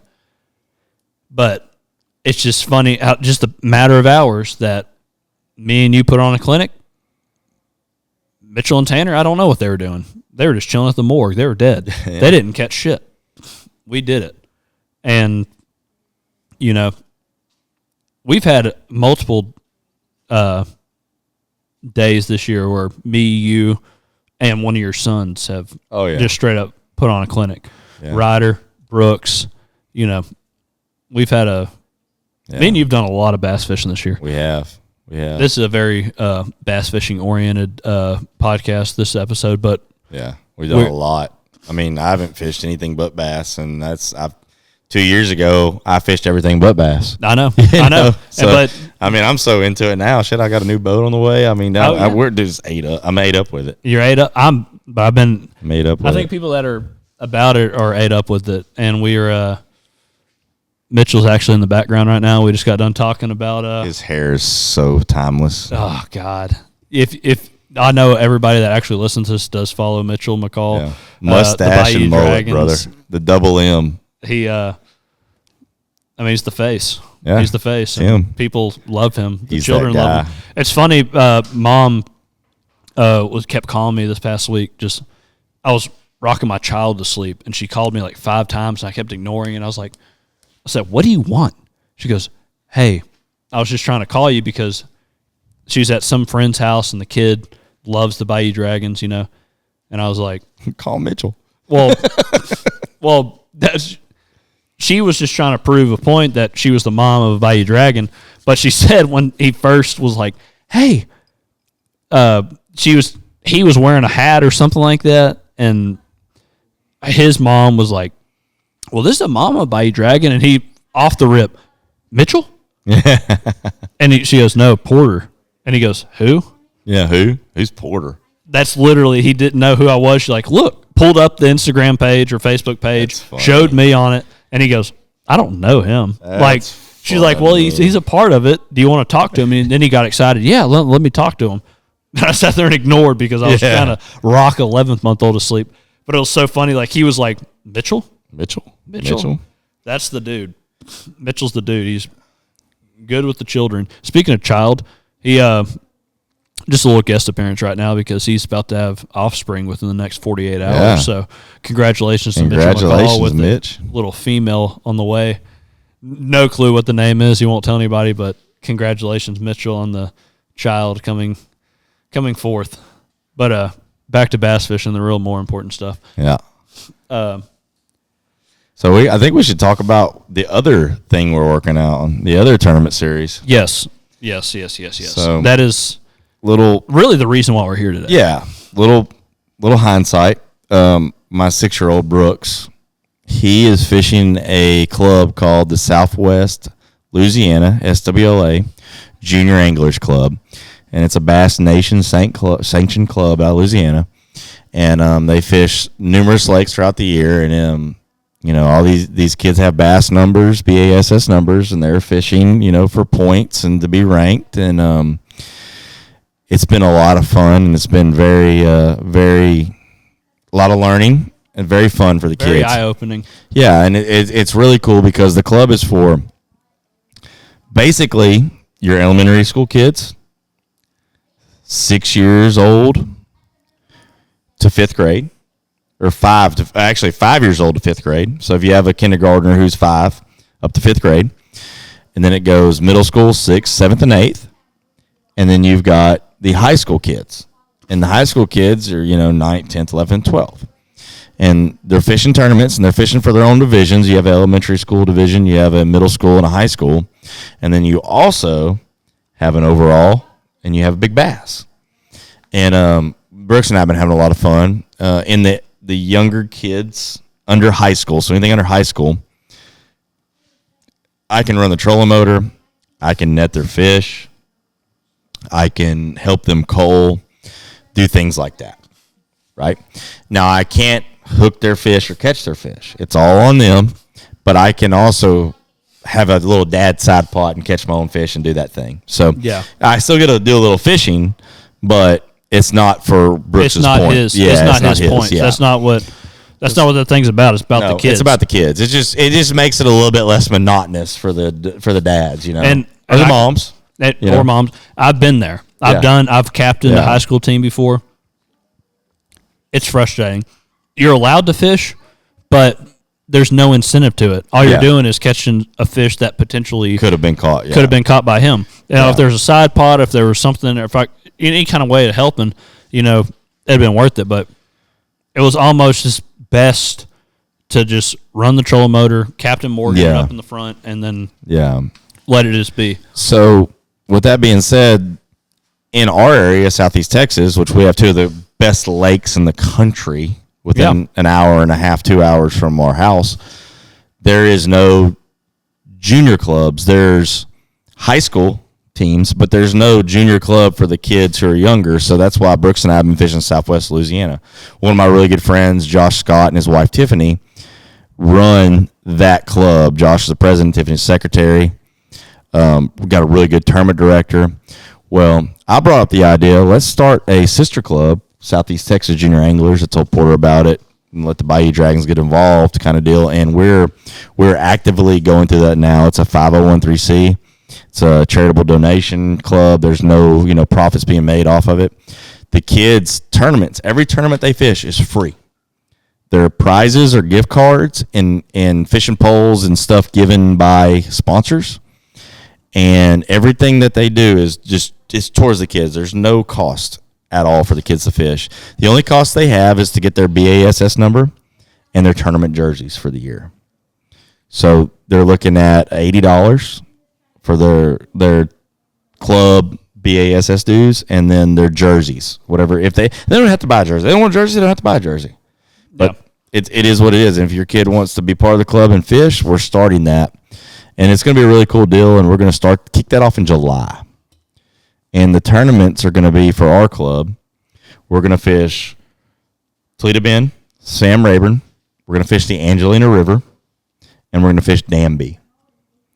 But it's just funny, just a matter of hours that me and you put on a clinic. Mitchell and Tanner, I don't know what they were doing. They were just chilling at the morgue. They were dead. Yeah. They didn't catch shit. We did it. And, we've had multiple days this year where me, you, and one of your sons have just straight up put on a clinic. Ryder, Brooks. We've had me and you've done a lot of bass fishing this year. We have. This is a very bass fishing oriented podcast, this episode, but we've done a lot. I mean, I haven't fished anything but bass, and 2 years ago I fished everything but bass. I know. I know. So, I'm so into it now. Shit, I got a new boat on the way. I mean, we're just ate up. I'm ate up with it. You're ate up. I've been made up. I think people that are about it are ate up with it, and we're. Mitchell's actually in the background right now. We just got done talking about his hair is so timeless. Oh God! If I know everybody that actually listens to this does follow Mitchell McCall, mustache and mullet, brother, the double M. He, he's the face. Yeah, he's the face. Him. People love him. The he's children love him. It's funny. Mom kept calling me this past week. I was rocking my child to sleep, and she called me like 5 times, and I kept ignoring it. And I said, "What do you want?" She goes, "Hey, I was just trying to call you because she's at some friend's house and the kid loves the Bayou Dragons, And I was like, "Call Mitchell." Well, she was just trying to prove a point that she was the mom of a Bayou Dragon. But she said when he first was like, "Hey," he was wearing a hat or something like that, and his mom was like, "Well, this is a mama Bayou Dragon," and he off the rip, "Mitchell?" And she goes, "No, Porter." And he goes, "Who?" Yeah, who? Who's Porter? That's literally, he didn't know who I was. She's like, "Look," pulled up the Instagram page or Facebook page, showed me on it, and he goes, "I don't know him." She's like, "Well, he's a part of it. Do you want to talk to him?" And then he got excited. "Yeah, let me talk to him." And I sat there and ignored because I was trying to rock 11th-month-old to sleep. But it was so funny. Like, he was like, Mitchell. That's the dude. Mitchell's the dude. He's good with the children. Speaking of child, he just a little guest appearance right now because he's about to have offspring within the next 48 hours. Yeah. So congratulations to Mitchell McCall with Mitch. A little female on the way. No clue what the name is. He won't tell anybody, but congratulations, Mitchell, on the child coming forth. But back to bass fishing, the real more important stuff. Yeah. So I think we should talk about the other thing we're working out on, the other tournament series. Yes. So that is really the reason why we're here today. Yeah. Little hindsight. My 6-year-old Brooks, he is fishing a club called the Southwest Louisiana SWLA Junior Anglers Club, and it's a Bass Nation sanctioned club out of Louisiana, and they fish numerous lakes throughout the year, and all these kids have bass numbers, BASS numbers, and they're fishing, for points and to be ranked. And it's been a lot of fun, and it's been very a lot of learning and very fun for the kids. Very eye-opening. Yeah, and it's really cool because the club is for basically your elementary school kids, 6 years old to 5th grade. Or 5 years old to 5th grade. So if you have a kindergartner who's 5 up to 5th grade, and then it goes middle school 6th, 7th, and 8th, and then you've got the high school kids, and the high school kids are 9th, 10th, 11th, and 12th, and they're fishing tournaments and they're fishing for their own divisions. You have an elementary school division, you have a middle school and a high school, and then you also have an overall, and you have a big bass. And Brooks and I have been having a lot of fun in the younger kids under high school. So anything under high school, I can run the trolling motor. I can net their fish. I can help them cull, do things like that, right? Now, I can't hook their fish or catch their fish. It's all on them, but I can also have a little dad side pot and catch my own fish and do that thing. So yeah, I still get to do a little fishing, but it's not for Brooks's point. It's not his point. Yeah. That's not what the thing's about. It's about the kids. It's about the kids. It just makes it a little bit less monotonous for the dads, and or the moms, or moms. I've been there. I've captained the high school team before. It's frustrating. You're allowed to fish, but there's no incentive to it. All you're doing is catching a fish that potentially could have been caught. Could have been caught by him. If there's a side pot, if there was something, any kind of way of helping, it'd been worth it. But it was almost his best to just run the trolling motor, Captain Morgan up in the front, and then let it just be. So with that being said, in our area, Southeast Texas, which we have two of the best lakes in the country within an hour and a half, 2 hours from our house, there is no junior clubs. There's high school teams, but there's no junior club for the kids who are younger. So that's why Brooks and I have been fishing Southwest Louisiana. One of my really good friends, Josh Scott, and his wife Tiffany run that club. Josh is the president, Tiffany's secretary. We've got a really good tournament director. Well, I brought up the idea, let's start a sister club, Southeast Texas Junior Anglers. I told Porter about it and let the Bayou Dragons get involved kind of deal. And we're actively going through that now. It's a 501(c)(3). It's a charitable donation club. There's no, profits being made off of it. The kids' tournaments, every tournament they fish is free. Their prizes are gift cards and fishing poles and stuff given by sponsors. And everything that they do is just towards the kids. There's no cost at all for the kids to fish. The only cost they have is to get their BASS number and their tournament jerseys for the year. So they're looking at $80 for their club BASS dues, and then their jerseys, whatever. If they don't have to buy a jersey. They don't want a jersey, they don't have to buy a jersey. But it is what it is. And if your kid wants to be part of the club and fish, we're starting that. And it's going to be a really cool deal, and we're going to kick that off in July. And the tournaments are going to be for our club. We're going to fish Toledo Bend, Sam Rayburn. We're going to fish the Angelina River, and we're going to fish Danby.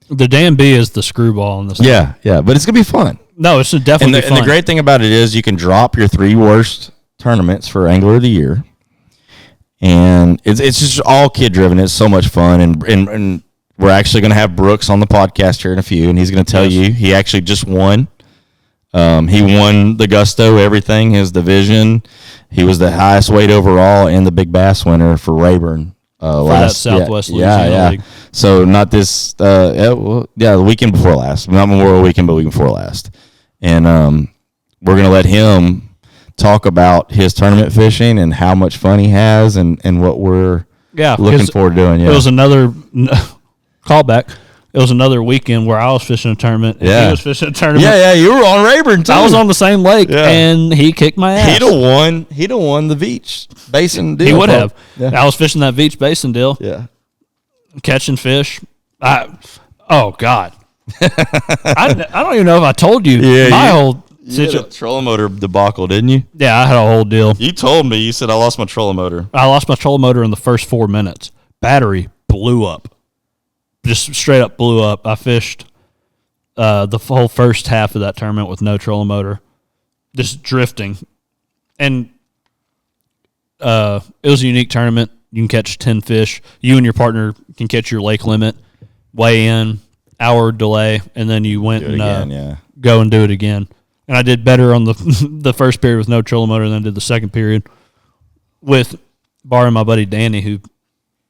The Danby is the screwball in this. Yeah, but it's going to be fun. No, it's definitely fun. And the great thing about it is you can drop your 3 worst tournaments for Angler of the Year. And it's just all kid-driven. It's so much fun. And we're actually going to have Brooks on the podcast here in a few, and he's going to tell you he actually just won. He won the Gusto, everything, his division. He was the highest weight overall and the big bass winner for Rayburn. Last Southwest Louisiana League. So not this, the weekend before last. Not Memorial Weekend, but weekend before last. And we're going to let him talk about his tournament fishing and how much fun he has and what we're looking forward to doing. Yeah. It was another callback. It was another weekend where I was fishing a tournament and he was fishing a tournament. Yeah, you were on Rayburn too. I was on the same lake and he kicked my ass. He'd have won the Veach Basin deal. He would have. Yeah. I was fishing that Veach Basin deal. Yeah. Catching fish. Oh God. I don't even know if I told you my whole situation. You had a trolling motor debacle, didn't you? Yeah, I had a whole deal. You told me. You said I lost my trolling motor. I lost my trolling motor in the first 4 minutes. Battery blew up. Just straight up blew up. I fished the whole first half of that tournament with no trolling motor, just drifting. And it was a unique tournament. You can catch 10 fish. You and your partner can catch your lake limit, weigh in, hour delay, and then you went and go and do it again. And I did better on the first period with no trolling motor than I did the second period with borrowing my buddy Danny, who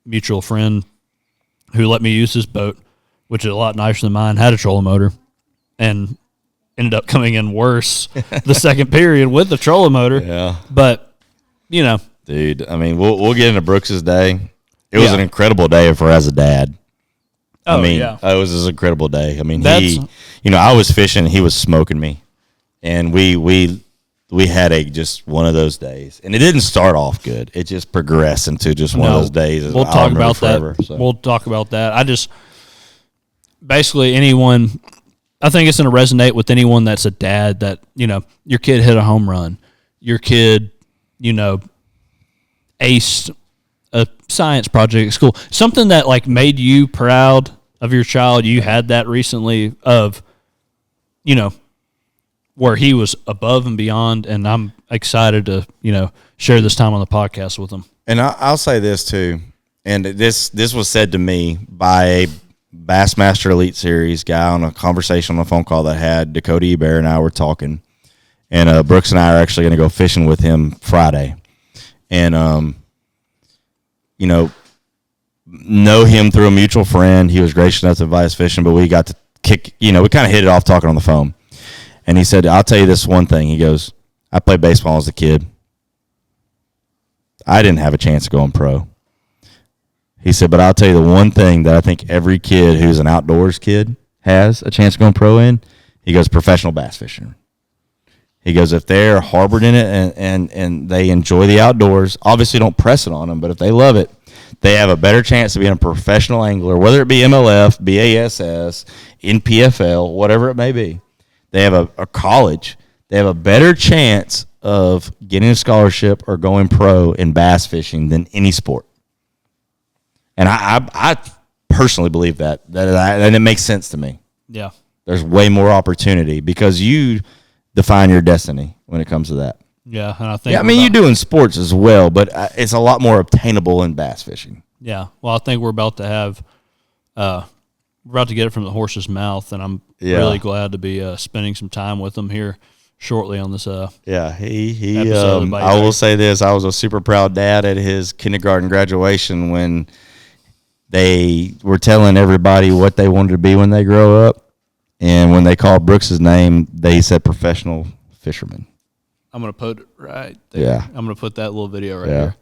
mutual friend, who let me use his boat, which is a lot nicer than mine, had a trolling motor, and ended up coming in worse the second period with the trolling motor. Yeah. But, Dude, I mean, we'll get into Brooks's day. It was an incredible day for as a dad. It was an incredible day. I mean, I was fishing, he was smoking me. And we had just one of those days. And it didn't start off good. It just progressed into just one of those days. We'll talk about forever, that. So. We'll talk about that. Basically anyone, I think it's going to resonate with anyone that's a dad that, your kid hit a home run. Your kid, aced a science project at school. Something that made you proud of your child. You had that recently of, where he was above and beyond, and I'm excited to, share this time on the podcast with him. And I'll say this too, and this was said to me by a Bassmaster Elite Series guy on a conversation on a phone call that I had. Dakota Ebert and I were talking, and Brooks and I are actually going to go fishing with him Friday, and know him through a mutual friend. He was gracious enough to invite us fishing, but we got to kick. We kind of hit it off talking on the phone. And he said, I'll tell you this one thing. He goes, I played baseball as a kid. I didn't have a chance of going pro. He said, but I'll tell you the one thing that I think every kid who's an outdoors kid has a chance of going pro in. He goes, professional bass fishing. He goes, if they're harbored in it and they enjoy the outdoors, obviously don't press it on them, but if they love it, they have a better chance of being a professional angler, whether it be MLF, BASS, NPFL, whatever it may be. They have a college. They have a better chance of getting a scholarship or going pro in bass fishing than any sport. And I personally believe that and it makes sense to me. Yeah. There's way more opportunity because you define your destiny when it comes to that. Yeah, and I think. Yeah, I mean, you do in sports as well, but it's a lot more obtainable in bass fishing. Yeah, well, I think we're about to have, we're about to get it from the horse's mouth, and I'm really glad to be spending some time with them here shortly on this. Yeah, he. I will say this: I was a super proud dad at his kindergarten graduation when they were telling everybody what they wanted to be when they grow up, and when they called Brooks's name, they said professional fisherman. I'm going to put it right there. Yeah. I'm going to put that little video right here.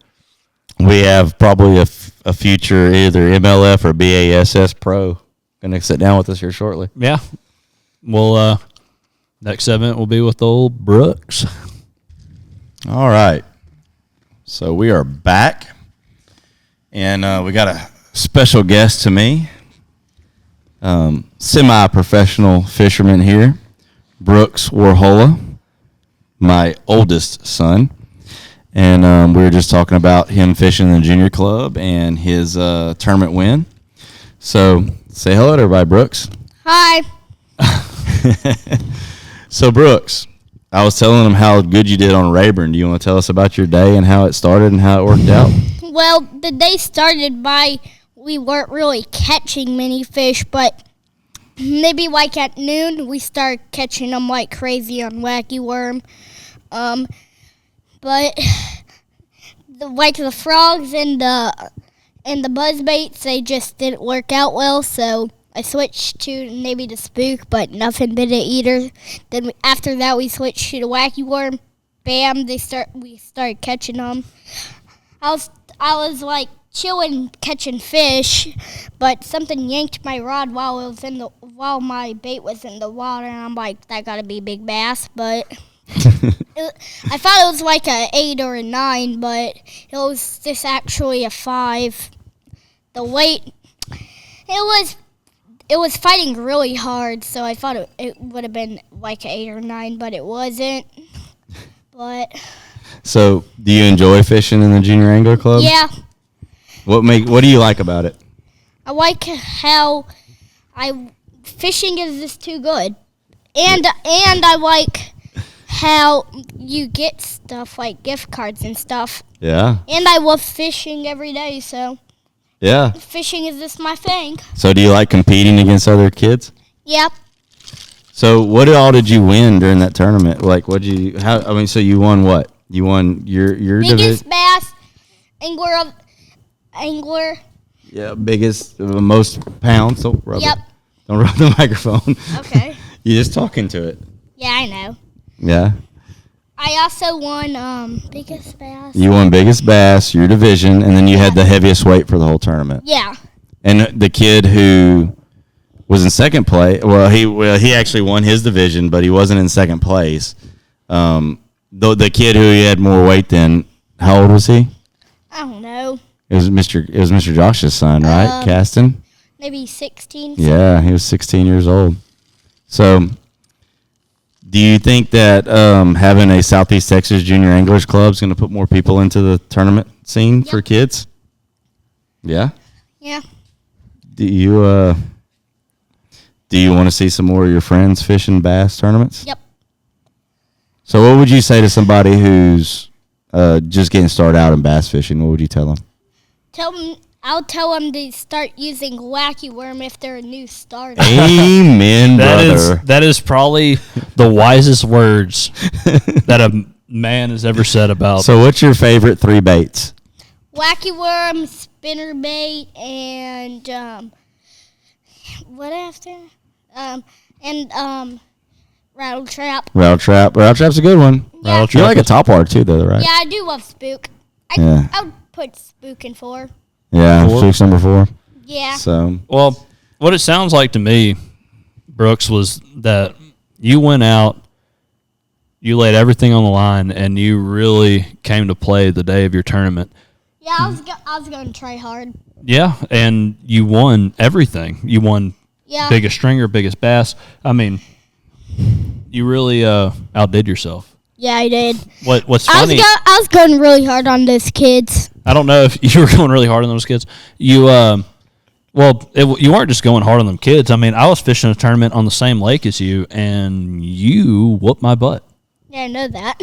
We have probably a future either MLF or BASS pro going to sit down with us here shortly. Yeah. Well, next segment will be with old Brooks. All right. So we are back, and we got a special guest to me, semi-professional fisherman here, Brooks Warhola, my oldest son, and we were just talking about him fishing in the junior club and his tournament win. So say hello to everybody, Brooks. Hi. So Brooks, I was telling him how good you did on Rayburn. Do you want to tell us about your day and how it started and how it worked out? Well, the day started by we weren't really catching many fish, but maybe like at noon we started catching them like crazy on wacky worm. But the frogs and the buzzbaits, they just didn't work out well, so I switched to maybe the spook, but nothing bit it either. Then after that we switched to the wacky worm. Bam, we started catching them. I was like chilling catching fish, but something yanked my rod while my bait was in the water, and I'm like, that gotta be big bass, but I thought it was like a 8 or a 9, but it was just actually a 5. The weight, it was fighting really hard, so I thought it would have been like an 8 or 9, but it wasn't. But so, do you enjoy fishing in the Junior Angler Club? Yeah. What do you like about it? I like how fishing is just too good, and I like how you get stuff like gift cards and stuff. Yeah. And I love fishing every day, so yeah, fishing is just my thing. So do you like competing against other kids? Yep. So what all did you win during that tournament? Like, so you won what? You won your biggest bass, angler. Yeah, biggest, most pounds. Don't rub Yep. Don't rub the microphone. Okay. You're just talking to it. Yeah, I know. Yeah. I also won biggest bass. You won biggest bass, your division, and then you had the heaviest weight for the whole tournament. Yeah. And the kid who was in second place, he actually won his division, but he wasn't in second place. The kid who he had more weight than, how old was he? I don't know. It was Mr. Josh's son, right? Caston? Maybe 16. Yeah, he was 16 years old. So, do you think that having a Southeast Texas Junior Anglers Club is going to put more people into the tournament scene for kids? Yeah? Yeah. Do you want to see some more of your friends fishing bass tournaments? Yep. So what would you say to somebody who's just getting started out in bass fishing? What would you tell them? I'll tell them to start using wacky worm if they're a new starter. Amen, brother. That is probably the wisest words that a man has ever said about. So what's your favorite 3 baits? Wacky worm, spinner bait, and what after? Rattle trap. Rattle trap. Rattle trap's a good one. Yeah. You like a top water too, though, right? Yeah, I do love spook. Yeah. I would put spook in 4. Yeah, fished number 4. Yeah. So, well, what it sounds like to me, Brooks, was that you went out, you laid everything on the line, and you really came to play the day of your tournament. Yeah, I was going to try hard. Yeah, and you won everything. You won biggest stringer, biggest bass. I mean, you really outdid yourself. Yeah, I did. What's funny? I was going really hard on those kids. I don't know if you were going really hard on those kids. You you weren't just going hard on them kids. I mean, I was fishing a tournament on the same lake as you, and you whooped my butt. Yeah, I know that.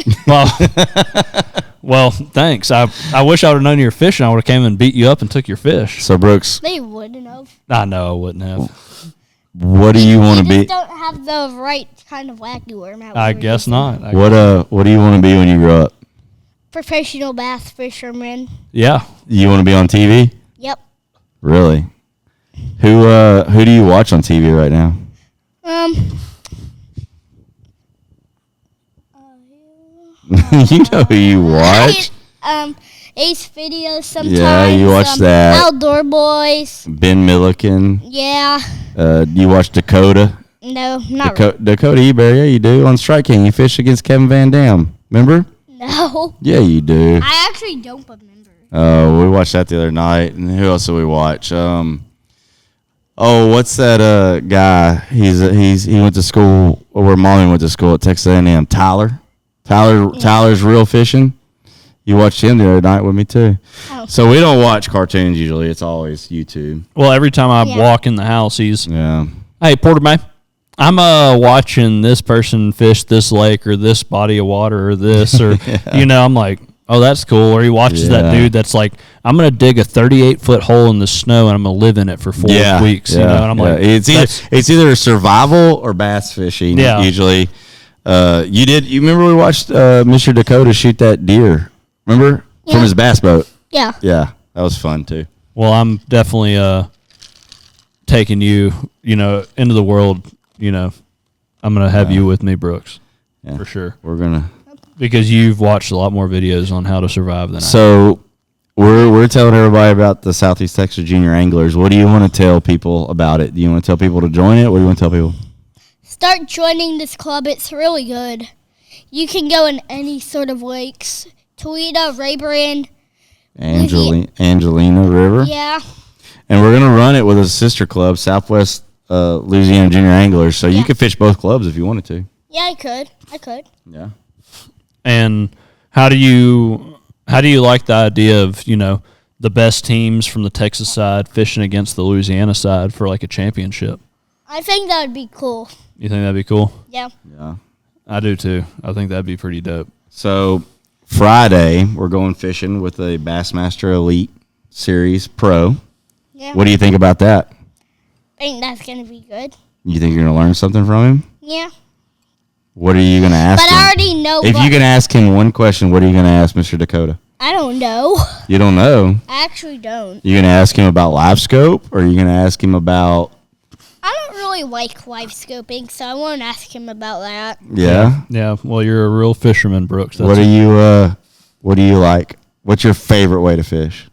Well, thanks. I wish I would have known you were fishing. I would have came and beat you up and took your fish. So Brooks, They wouldn't have. I know I wouldn't have. what do you want to You be? just don't have the right kind of wacky worm. I guess not. What do you want to be when you grow up? Professional bass fisherman. Yeah. You want to be on TV? Yep. Really? Who do you watch on TV right now? You know who you watch? Ace videos sometimes. Yeah, you watch that. Outdoor Boys. Ben Milliken. Yeah. You watch Dakota? No, not really. Dakota Eber, yeah, you do. On Strike King, you fished against Kevin Van Dam. Remember? No. Yeah, you do. I actually don't remember. We watched that the other night. And who else did we watch? What's that guy? He went to school where Mommy went to school at Texas A&M. Tyler's Real Fishing. You watched him the other night with me too. Oh. So we don't watch cartoons usually. It's always YouTube. Well, every time I walk in the house, he's, hey, Porter May, I'm watching this person fish this lake or this body of water or this or, I'm like, oh, that's cool. Or he watches that dude that's like, I'm going to dig a 38-foot hole in the snow and I'm going to live in it for 4 weeks. And I'm like, it's either survival or bass fishing usually. You remember we watched Mr. Dakota shoot that deer? Remember? From his bass boat. Yeah. Yeah. That was fun too. Well, I'm definitely taking you, into the world, I'm going to have you with me, Brooks. Yeah. For sure. We're going to. Because you've watched a lot more videos on how to survive than I have. So we're telling everybody about the Southeast Texas Junior Anglers. What do you want to tell people about it? Do you want to tell people to join it? What do you want to tell people? Start joining this club. It's really good. You can go in any sort of lakes. Toledo, Rayburn. Angelina River. Yeah. And we're going to run it with a sister club, Southwest Louisiana Junior Anglers. So you could fish both clubs if you wanted to. Yeah, I could. Yeah. And how do you like the idea of, the best teams from the Texas side fishing against the Louisiana side for like a championship? I think that would be cool. You think that'd be cool? Yeah. Yeah. I do too. I think that'd be pretty dope. So Friday, we're going fishing with a Bassmaster Elite Series Pro. Yeah. What do you think about that? I think that's going to be good. You think you're going to learn something from him? Yeah. What are you going to ask him? But I already know. If you can ask him one question, what are you going to ask Mr. Dakota? I don't know. You don't know? I actually don't. You going to ask him about live scope, or are you going to ask him about... I don't really like live scoping, so I won't ask him about that. Yeah? Yeah. Well, you're a real fisherman, Brooks. What do you like? What's your favorite way to fish?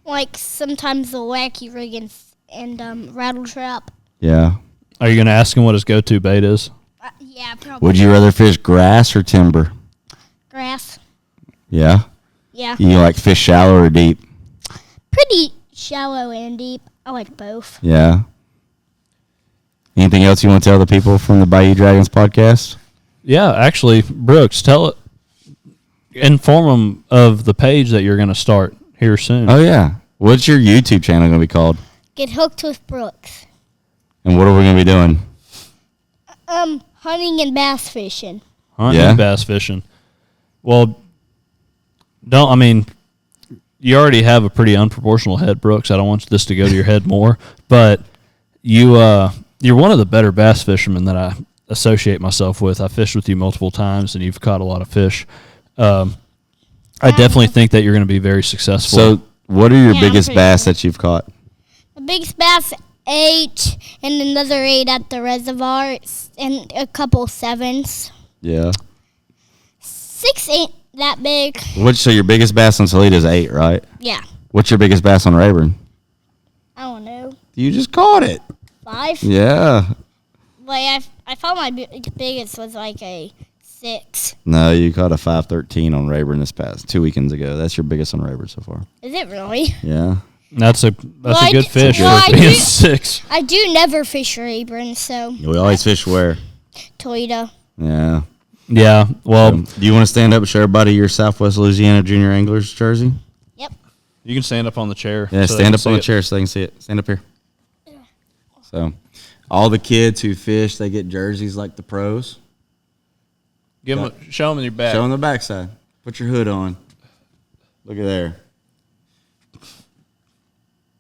Like sometimes the wacky rig and rattle trap. Yeah. Are you going to ask him what his go-to bait is? Yeah, probably. Would you rather fish grass or timber? Grass. Yeah? Yeah. You like fish shallow or deep? Pretty shallow and deep. I like both. Yeah. Anything else you want to tell the people from the Bayou Dragons podcast? Yeah, actually, Brooks, inform them of the page that you're going to start here soon. Oh, yeah. What's your YouTube channel going to be called? Get Hooked with Brooks. And what are we going to be doing? Hunting and bass fishing. Hunting and bass fishing. Well, you already have a pretty unproportional head, Brooks. I don't want this to go to your head more, but you're one of the better bass fishermen that I associate myself with. I fished with you multiple times, and you've caught a lot of fish. I definitely think that you're going to be very successful. So what are your biggest bass that you've caught? The biggest bass, 8, and another 8 at the reservoir, and a couple 7s. Yeah. 6 ain't that big. So your biggest bass in Toledo is 8, right? Yeah. What's your biggest bass on Rayburn? I don't know. You just caught it. 5? Yeah. Wait, I thought my biggest was like a 6. No, you caught a 513 on Rayburn this past 2 weekends ago. That's your biggest on Rayburn so far. Is it really? Yeah. That's a good fish. Well, for being 6. I do never fish Rayburn, so We always fish where? Toledo. Yeah. Yeah. Well, Do you want to stand up and show everybody your Southwest Louisiana Junior Anglers jersey? Yep. you can stand up on the chair. Yeah, so they stand can up on the see it. chair so they can see it. Stand up here. So, all the kids who fish, they get jerseys like the pros. Show them your back. Show them the backside. Put your hood on. Look at there.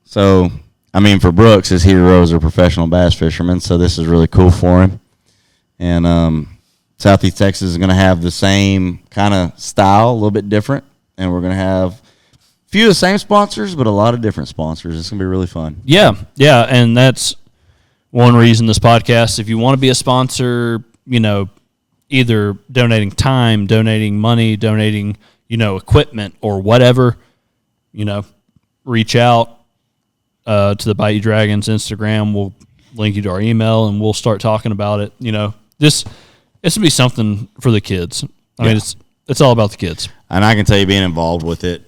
So, I mean, for Brooks, his heroes are professional bass fishermen, so this is really cool for him. And Southeast Texas is going to have the same kind of style, a little bit different, and we're going to have a few of the same sponsors, but a lot of different sponsors. It's going to be really fun. Yeah, and that's one reason this podcast. If you want to be a sponsor, either donating time, donating money, donating, equipment or whatever, reach out to the Bayou Dragons Instagram. We'll link you to our email and we'll start talking about it. This will be something for the kids. I mean, it's all about the kids. And I can tell you, being involved with it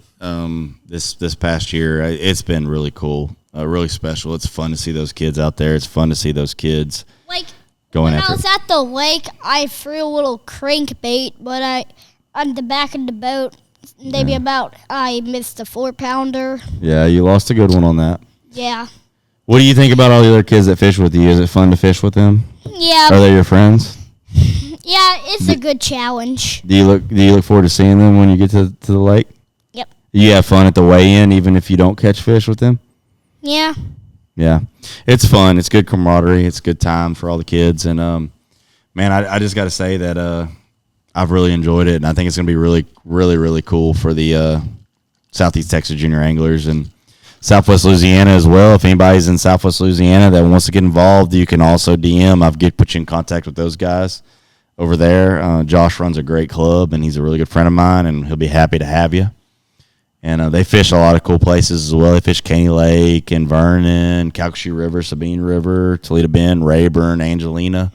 this past year, it's been really cool, really special. It's fun to see those kids out there. It's fun to see those kids going when after I was at the lake, I threw a little crankbait, but on the back of the boat, I missed a 4-pounder. Yeah, you lost a good one on that. Yeah. What do you think about all the other kids that fish with you? Is it fun to fish with them? Yeah. Are they your friends? Yeah, it's a good challenge. Do you look forward to seeing them when you get to the lake? Yep. You have fun at the weigh-in, even if you don't catch fish with them? Yeah. Yeah. It's fun. It's good camaraderie. It's a good time for all the kids. And, man, I just got to say that I've really enjoyed it, and I think it's going to be really, really, really cool for the Southeast Texas Junior Anglers and Southwest Louisiana as well. If anybody's in Southwest Louisiana that wants to get involved, you can also DM. Put you in contact with those guys over there. Josh runs a great club, and he's a really good friend of mine, and he'll be happy to have you. And they fish a lot of cool places as well. They fish Caney Lake and Vernon, Calcasieu River, Sabine River, Toledo Bend, Rayburn, Angelina.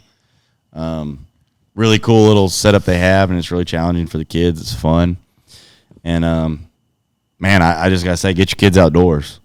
Really cool little setup they have, and it's really challenging for the kids. It's fun. And, man, I just got to say, get your kids outdoors,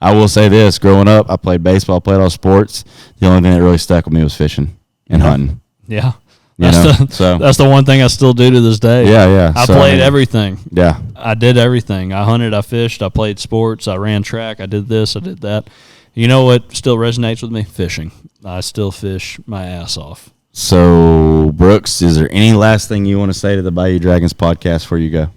I will say this. Growing up, I played baseball, played all sports. The only thing that really stuck with me was fishing and hunting. Yeah. That's the one thing I still do to this day. Yeah. I played everything. Yeah. I did everything. I hunted, I fished, I played sports, I ran track, I did this, I did that. You know what still resonates with me? Fishing. I still fish my ass off. So, Brooks, is there any last thing you want to say to the Bayou Dragons podcast before you go?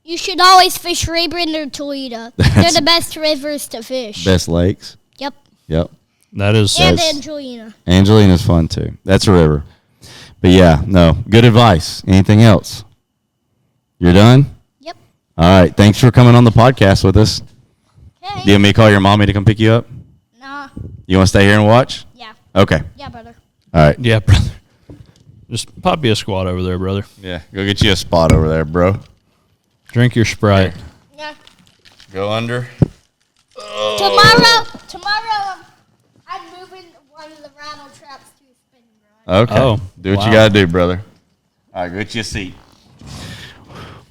You should always fish Rayburn or Toledo. They're the best rivers to fish. Best lakes? Yep. That is. And Angelina. Angelina's fun, too. That's a river. But, yeah, no, good advice. Anything else? You're done? Yep. All right. Thanks for coming on the podcast with us. Okay. Do you want me to call your mommy to come pick you up? Nah. You want to stay here and watch? Yeah. Okay. Yeah, brother. All right. Yeah, brother. Just pop you a squat over there, brother. Yeah, go get you a spot over there, bro. Drink your Sprite. Yeah. Go under. Tomorrow, I'm moving one of the rattle traps to a spinning rod. Okay. Oh, do what wow. you got to do, brother. All right, go get you a seat.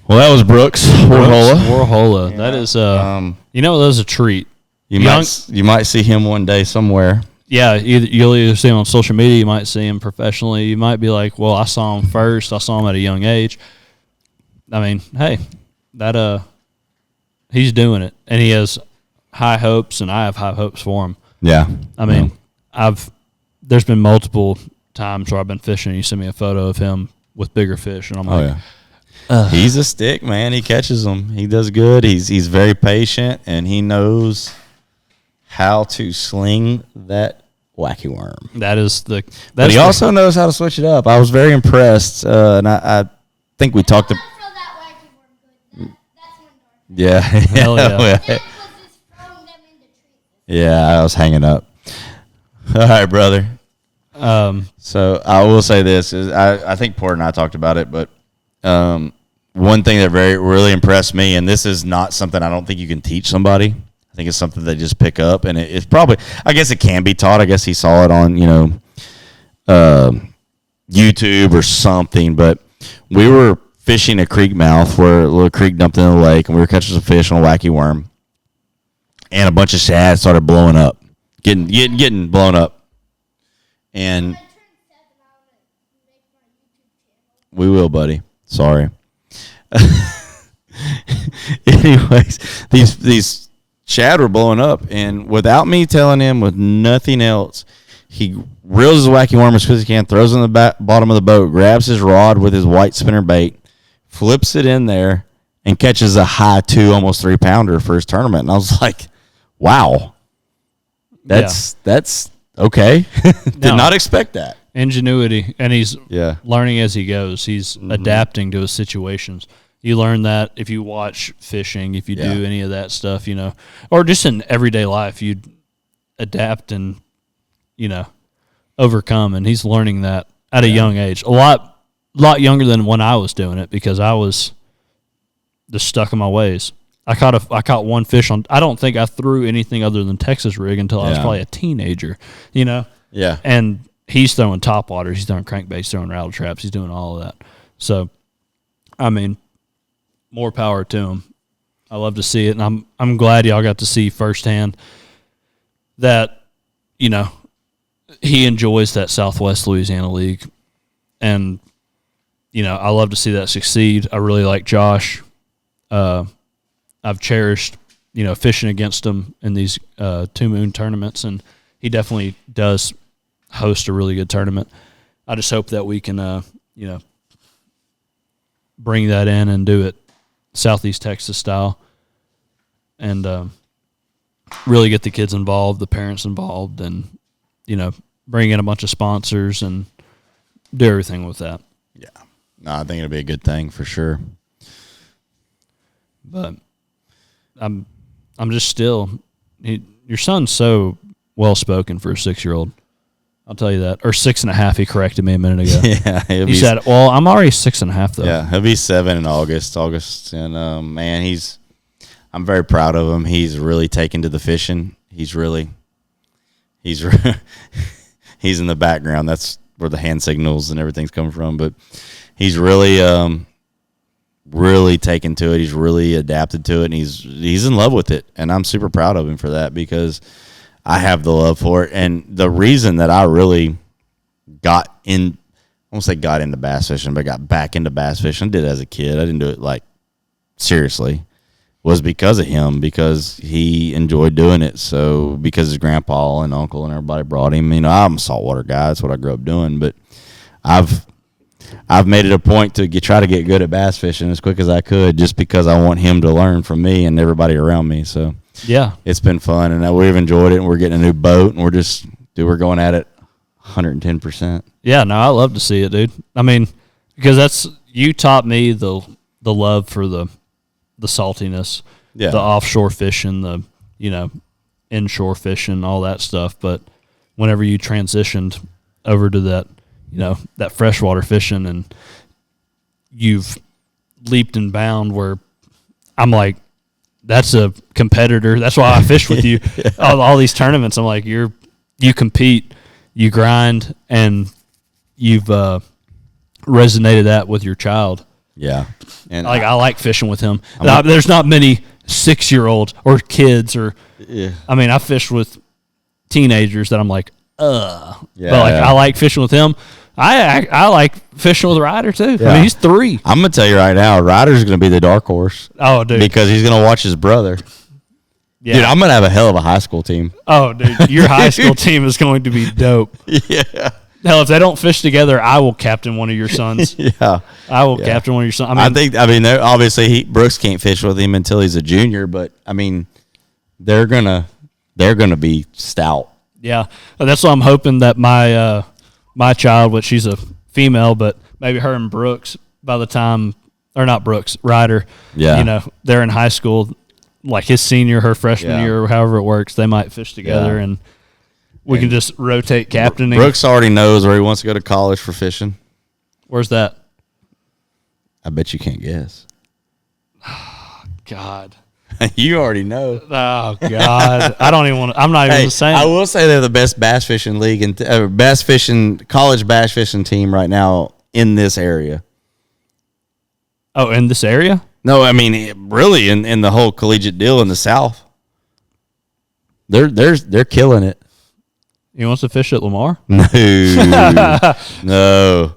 Well, that was Brooks Warhola. Warhola. That is, that was a treat. You might see him one day somewhere. Yeah, you'll either see him on social media, you might see him professionally. You might be like, well, I saw him first. I saw him at a young age. I mean, hey, he's doing it, and he has high hopes, and I have high hopes for him. Yeah. I mean, there's been multiple times where I've been fishing, and you send me a photo of him with bigger fish, and I'm like, he's a stick, man. He catches them. He does good. He's very patient, and he knows how to sling that wacky worm. But he also knows how to switch it up. I was very impressed, and I think we talked about. Yeah. Hell yeah. Yeah, I was hanging up. All right, brother. So I will say this is I think Porter and I talked about it, but one thing that really impressed me, and this is not something I don't think you can teach somebody. I think it's something they just pick up, and it's probably, I guess it can be taught. I guess he saw it on, YouTube or something, but we were fishing a creek mouth where a little creek dumped into the lake, and we were catching some fish on a wacky worm, and a bunch of shad started blowing up, getting blown up, and we will, buddy. Sorry. Anyways, these shad were blowing up, and without me telling him, with nothing else, he reels his wacky worm as quick as he can, throws it in the bottom of the boat, grabs his rod with his white spinner bait, flips it in there, and catches a high 2, almost 3-pounder for his tournament. And I was like, wow, that's okay. Did not expect that. Ingenuity, and he's learning as he goes. He's adapting to his situations. You learn that if you watch fishing, if you do any of that stuff, or just in everyday life, you adapt and, overcome. And he's learning that at a young age, a lot younger than when I was doing it, because I was just stuck in my ways. I caught one fish on. I don't think I threw anything other than Texas rig until I was probably a teenager. Yeah. And he's throwing topwaters, he's throwing crankbaits, throwing rattle traps, he's doing all of that. So, I mean, more power to him. I love to see it, and I'm glad y'all got to see firsthand that, he enjoys that Southwest Louisiana League, and I love to see that succeed. I really like Josh. I've cherished, fishing against him in these 2 Moon tournaments, and he definitely does host a really good tournament. I just hope that we can, bring that in and do it Southeast Texas style, and really get the kids involved, the parents involved, and, bring in a bunch of sponsors and do everything with that. Yeah. No, I think it'll be a good thing for sure. But I'm just still, your son's so well-spoken for a 6-year-old. I'll tell you that. Or 6.5, he corrected me a minute ago. Yeah. He said, well, I'm already 6.5, though. Yeah, he'll be 7 in August. And, man, I'm very proud of him. He's really taken to the fishing. He's in the background. That's where the hand signals and everything's coming from. But he's really, really taken to it. He's really adapted to it, and he's in love with it. And I'm super proud of him for that, because I have the love for it. And the reason that I really I won't say got into bass fishing, but got back into bass fishing, I did it as a kid. I didn't do it seriously, was because of him, because he enjoyed doing it. So because his grandpa and uncle and everybody brought him, I'm a saltwater guy. That's what I grew up doing. But I've made it a point to try to get good at bass fishing as quick as I could, just because I want him to learn from me and everybody around me. So yeah, it's been fun, and we've enjoyed it. And we're getting a new boat, and we're going at it 110%. Yeah, no, I love to see it, dude. I mean, because you taught me the love for the saltiness, the offshore fishing, the inshore fishing, all that stuff. But whenever you transitioned over to that, that freshwater fishing, and you've leaped and bound, where I'm like, that's a competitor. That's why I fish with you. all these tournaments, I'm like, you compete, you grind, and you've resonated that with your child. Yeah. And I like fishing with him. There's not many 6-year-olds or kids, or I mean, I fished with teenagers that I'm like, but I like fishing with him. I like fishing with Ryder too. Yeah. I mean, he's 3. I'm gonna tell you right now, Ryder's gonna be the dark horse. Oh, dude, because he's gonna watch his brother. Yeah. Dude, I'm gonna have a hell of a high school team. Oh, dude, your high school team is going to be dope. Yeah. Hell, if they don't fish together, I will captain one of your sons. Yeah, I will captain one of your sons. I mean, obviously Brooks can't fish with him until he's a junior, but I mean, they're gonna be stout. Yeah, that's why I'm hoping that my child, which she's a female, but maybe her and Brooks, by the time, or not Brooks, Ryder, they're in high school, like his senior, her freshman year, or however it works, they might fish together, and we can just rotate captaining. Brooks already knows where he wants to go to college for fishing. Where's that? I bet you can't guess. God. You already know. Oh, God. I don't even want to. I'm not even saying. I will say they're the best bass fishing league and college bass fishing team right now in this area. Oh, in this area? No, I mean, really in the whole collegiate deal in the South. They're killing it. He wants to fish at Lamar? No. No.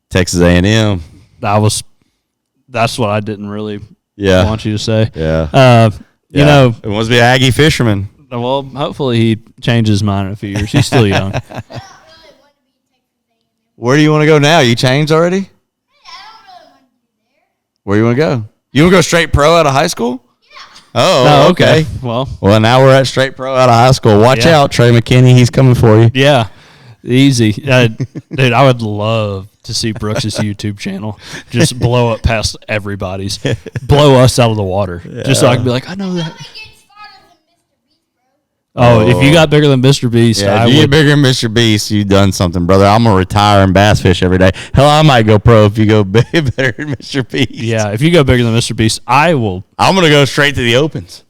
Texas A&M. That's what I didn't really Yeah. want you to say. Yeah. You know, it wants to be an Aggie fisherman. well, hopefully he changes his mind in a few years. He's still young. Where do you want to go now? You changed already? Where you want to go? You want to go straight pro out of high school? Oh, okay. Well, now we're at straight pro out of high school. Watch out, Trey McKinney. He's coming for you. yeah, easy. Dude, I would love to see Brooks' YouTube channel just blow up past everybody's. Blow us out of the water. Just so I can be like, I know that. Oh, if you got bigger than Mr. Beast, Yeah, if you get bigger than Mr. Beast, you've done something, brother. I'm going to retire and bass fish every day. Hell, I might go pro if you go better than Mr. Beast. Yeah, if you go bigger than Mr. Beast, I will. I'm going to go straight to the opens.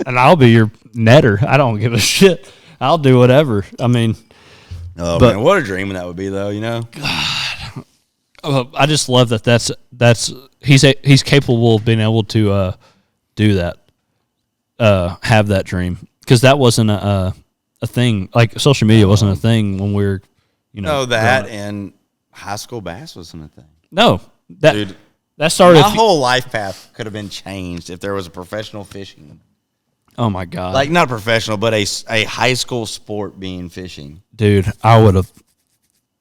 And I'll be your netter. I don't give a shit. I'll do whatever. I mean, oh, man, what a dream that would be, though, you know? I just love that's he's capable of being able to do that, have that dream, because that wasn't a thing. Like social media wasn't a thing when we were, No, that and high school bass wasn't a thing. No, Dude, that started. My whole life path could have been changed if there was a professional fishing. Oh my God! Like not professional, but a high school sport being fishing. Dude, I would have.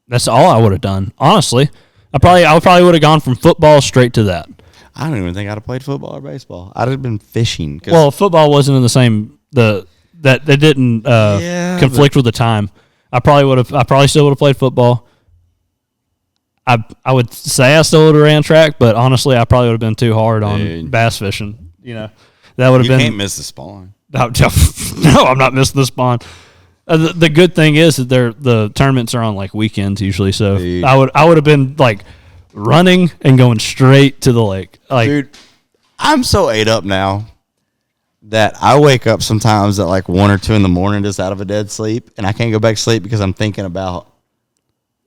That's all I would have done. Honestly, I probably would have gone from football straight to that. I don't even think I'd have played football or baseball. I'd have been fishing. Well, football wasn't in the same that they didn't conflict with the time. I probably still would have played football. I would say I still would have ran track, but honestly, I probably would have been too hard on bass fishing. That would have been. You can't miss the spawn. No, I'm not missing the spawn. The good thing is that the tournaments are on like weekends usually, so dude. I would have been like running and going straight to the lake. Like, dude, I'm so ate up now that I wake up sometimes at like 1 or 2 in the morning just out of a dead sleep, and I can't go back to sleep because I'm thinking about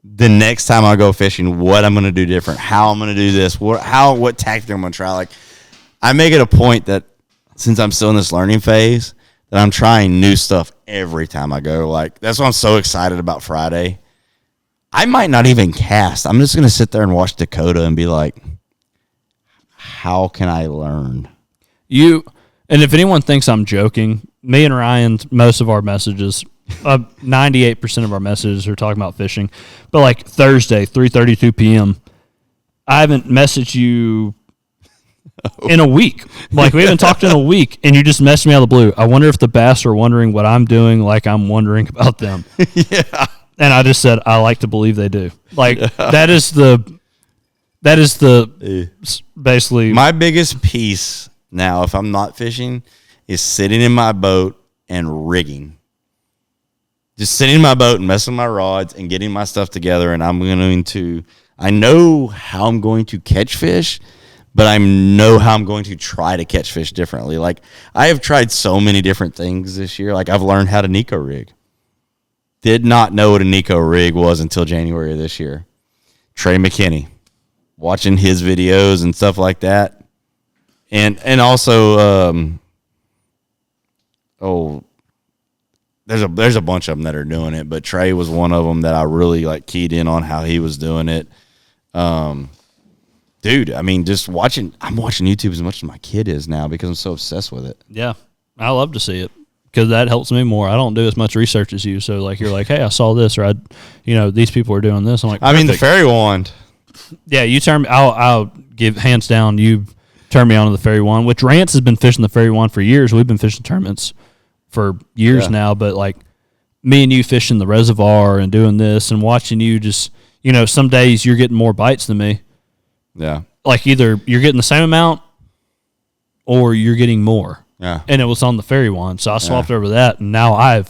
the next time I go fishing, what I'm going to do different, how I'm going to do this, what tactic I'm going to try. Like, I make it a point that since I'm still in this learning phase, that I'm trying new stuff every time I go. Like, that's why I'm so excited about Friday. I might not even cast. I'm just going to sit there and watch Dakota and be like, how can I learn? And if anyone thinks I'm joking, me and Ryan, most of our messages, 98% of our messages are talking about fishing. But like Thursday, 3:32 p.m., I haven't messaged you in a week. Like, we haven't talked in a week, and you just messed me out of the blue. I wonder if the bass are wondering what I'm doing like I'm wondering about them. Yeah. And I just said, I like to believe they do. Like, that is basically. My biggest piece now, if I'm not fishing, is sitting in my boat and rigging. Just sitting in my boat and messing with my rods and getting my stuff together, and I know how I'm going to catch fish, but I know how I'm going to try to catch fish differently. Like, I have tried so many different things this year. Like, I've learned how to Nico rig. Did not know what a Nico rig was until January of this year. Trey McKinney, watching his videos and stuff like that. And also, there's a bunch of them that are doing it, but Trey was one of them that I really like keyed in on how he was doing it. Dude, I mean, I'm watching YouTube as much as my kid is now because I'm so obsessed with it. Yeah, I love to see it because that helps me more. I don't do as much research as you, so like you're like, hey, I saw this, or these people are doing this. I'm like, I mean, the fairy wand. Yeah, you turn me. I'll give hands down. You turn me on to the fairy wand, which Rance has been fishing the fairy wand for years. We've been fishing tournaments for years now, but like me and you fishing the reservoir and doing this and watching you just, some days you're getting more bites than me. Yeah. Like either you're getting the same amount or you're getting more. Yeah. And it was on the fairy wand. So I swapped over that, and now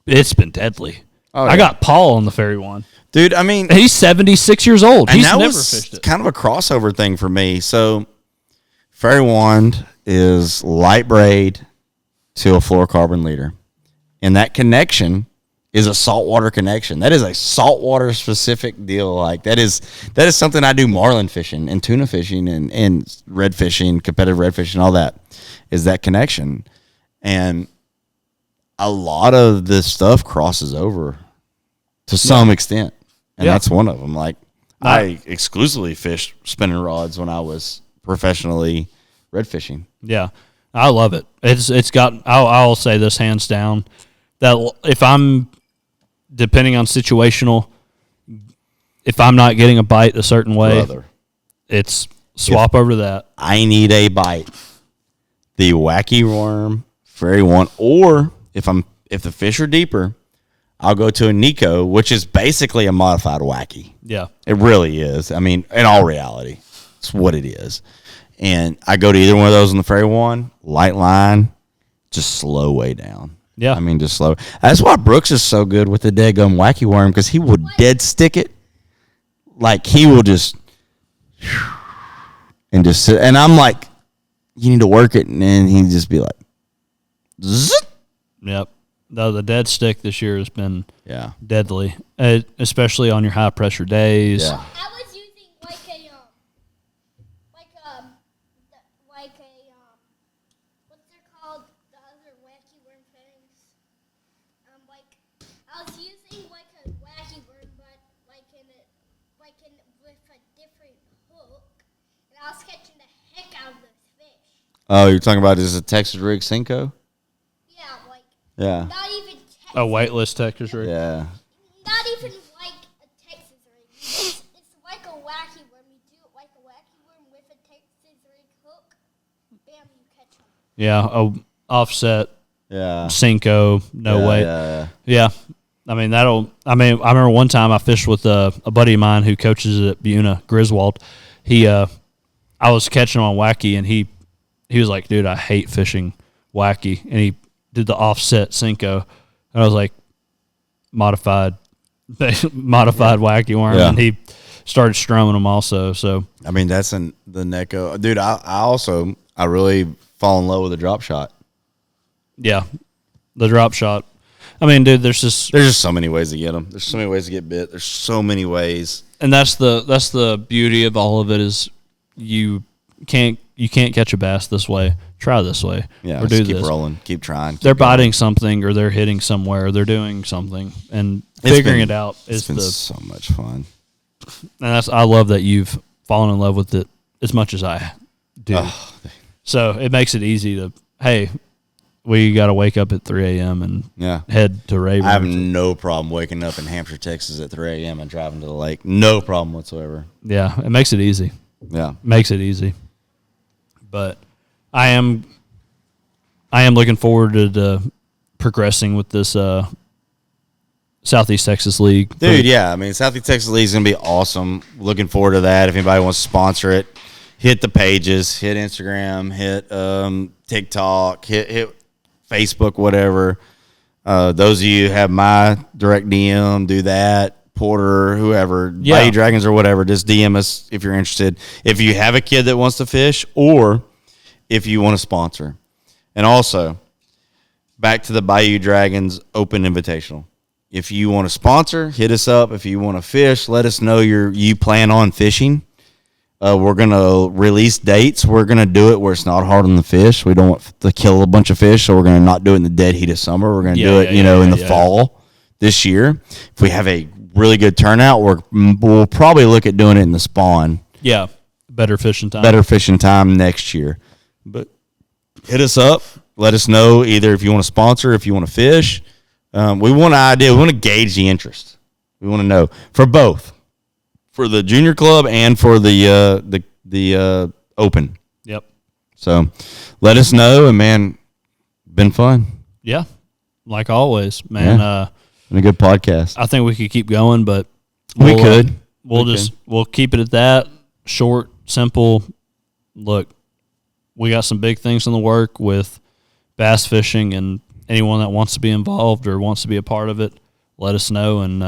it's been deadly. Oh, yeah. I got Paul on the fairy wand. Dude, I mean, he's 76 years old. He's never fished it. Kind of a crossover thing for me. So, fairy wand is light braid to a fluorocarbon leader, and that connection is a saltwater connection. That is a saltwater specific deal. Like that is something I do marlin fishing and tuna fishing and red fishing, competitive red fishing, all that is that connection. And a lot of this stuff crosses over to some extent. And that's one of them. Like I exclusively fished spinning rods when I was professionally red fishing. Yeah. I love it. It's got, I'll say this hands down, that if I'm, depending on situational, if I'm not getting a bite a certain way, it's swap over to that. I need a bite. The wacky worm, fairy one, or if the fish are deeper, I'll go to a Nico, which is basically a modified wacky. Yeah. It really is. I mean, in all reality, it's what it is. And I go to either one of those on the fairy one, light line, just slow way down. Yeah. I mean, just slow. That's why Brooks is so good with the daggum wacky worm, because he will dead stick it. Like, he will just, and just sit. And I'm like, you need to work it. And then he'd just be like, zzz. Yep. The dead stick this year has been Yeah. deadly, especially on your high pressure days. Yeah. I was using like a what's they called, the other wacky worm things. I was using like a wacky worm, but with a different hook, and I was catching the heck out of those fish. Oh, you're talking about, is it Texas rig Cinco? Yeah, Yeah. not even A weightless Texas rig. Yeah. not even like a Texas rig. It's like a wacky worm. You do it like a wacky worm with a Texas rig hook. Bam, you catch them. Yeah. Offset. Yeah. Cinco. No weight. Yeah. I mean, I remember one time I fished with a buddy of mine who coaches at Buna, Griswold. I was catching him on wacky, and he was like, dude, I hate fishing wacky. And he did the offset Cinco. And I was like, modified wacky worm. Yeah. And he started strumming them also. So, I mean, that's the Neko. Dude, I really fall in love with the drop shot. yeah, the drop shot. I mean, dude, there's just so many ways to get them. There's so many ways to get bit. There's so many ways. And that's the beauty of all of it is you can't catch a bass this way. Try this way. Yeah, or just do keep this. rolling, keep trying. They're biting something, or they're hitting somewhere, or they're doing something, and figuring it out is so much fun. And I love that you've fallen in love with it as much as I do. Oh. So it makes it easy to, hey, we got to wake up at 3 a.m. and head to Rayburn. I have no problem waking up in Hampshire, Texas at 3 a.m. and driving to the lake. No problem whatsoever. Yeah, it makes it easy. Yeah, makes it easy. But I am looking forward to progressing with this Southeast Texas League. Dude, yeah. I mean, Southeast Texas League is going to be awesome. Looking forward to that. If anybody wants to sponsor it, hit the pages, hit Instagram, hit TikTok, hit Facebook, whatever. Those of you who have my direct DM, do that. Porter, whoever, Bayou Dragons or whatever, just DM us if you're interested. If you have a kid that wants to fish, or if you want to sponsor. And also, back to the Bayou Dragons Open Invitational. If you want to sponsor, hit us up. If you want to fish, let us know you plan on fishing. We're going to release dates. We're going to do it where it's not hard on the fish. We don't want to kill a bunch of fish, so we're going to not do it in the dead heat of summer. We're going to do it, in the fall this year. If we have a really good turnout, we'll probably look at doing it in the spawn. Yeah, better fishing time next year. But hit us up. Let us know either if you want to sponsor, if you want to fish. We want an idea. We want to gauge the interest. We want to know for both, for the junior club and for the open. Yep. So let us know, and man, been fun. Yeah, like always, man. Yeah. Been a good podcast. I think we could keep going, but we'll keep it at that. Short, simple. Look, we got some big things in the work with bass fishing, and anyone that wants to be involved or wants to be a part of it, let us know. And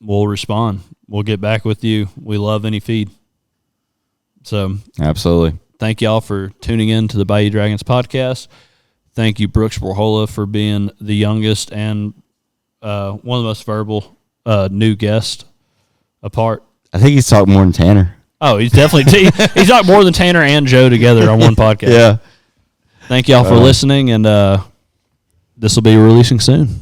we'll respond. We'll get back with you. We love any feed. So absolutely. Thank y'all for tuning in to the Bayou Dragons podcast. Thank you, Brooks Warhola, for being the youngest and one of the most verbal new guests apart. I think he's talked more than Tanner. Oh, he's definitely he's talked more than Tanner and Joe together on one podcast. Yeah. Thank y'all for listening, and this will be releasing soon.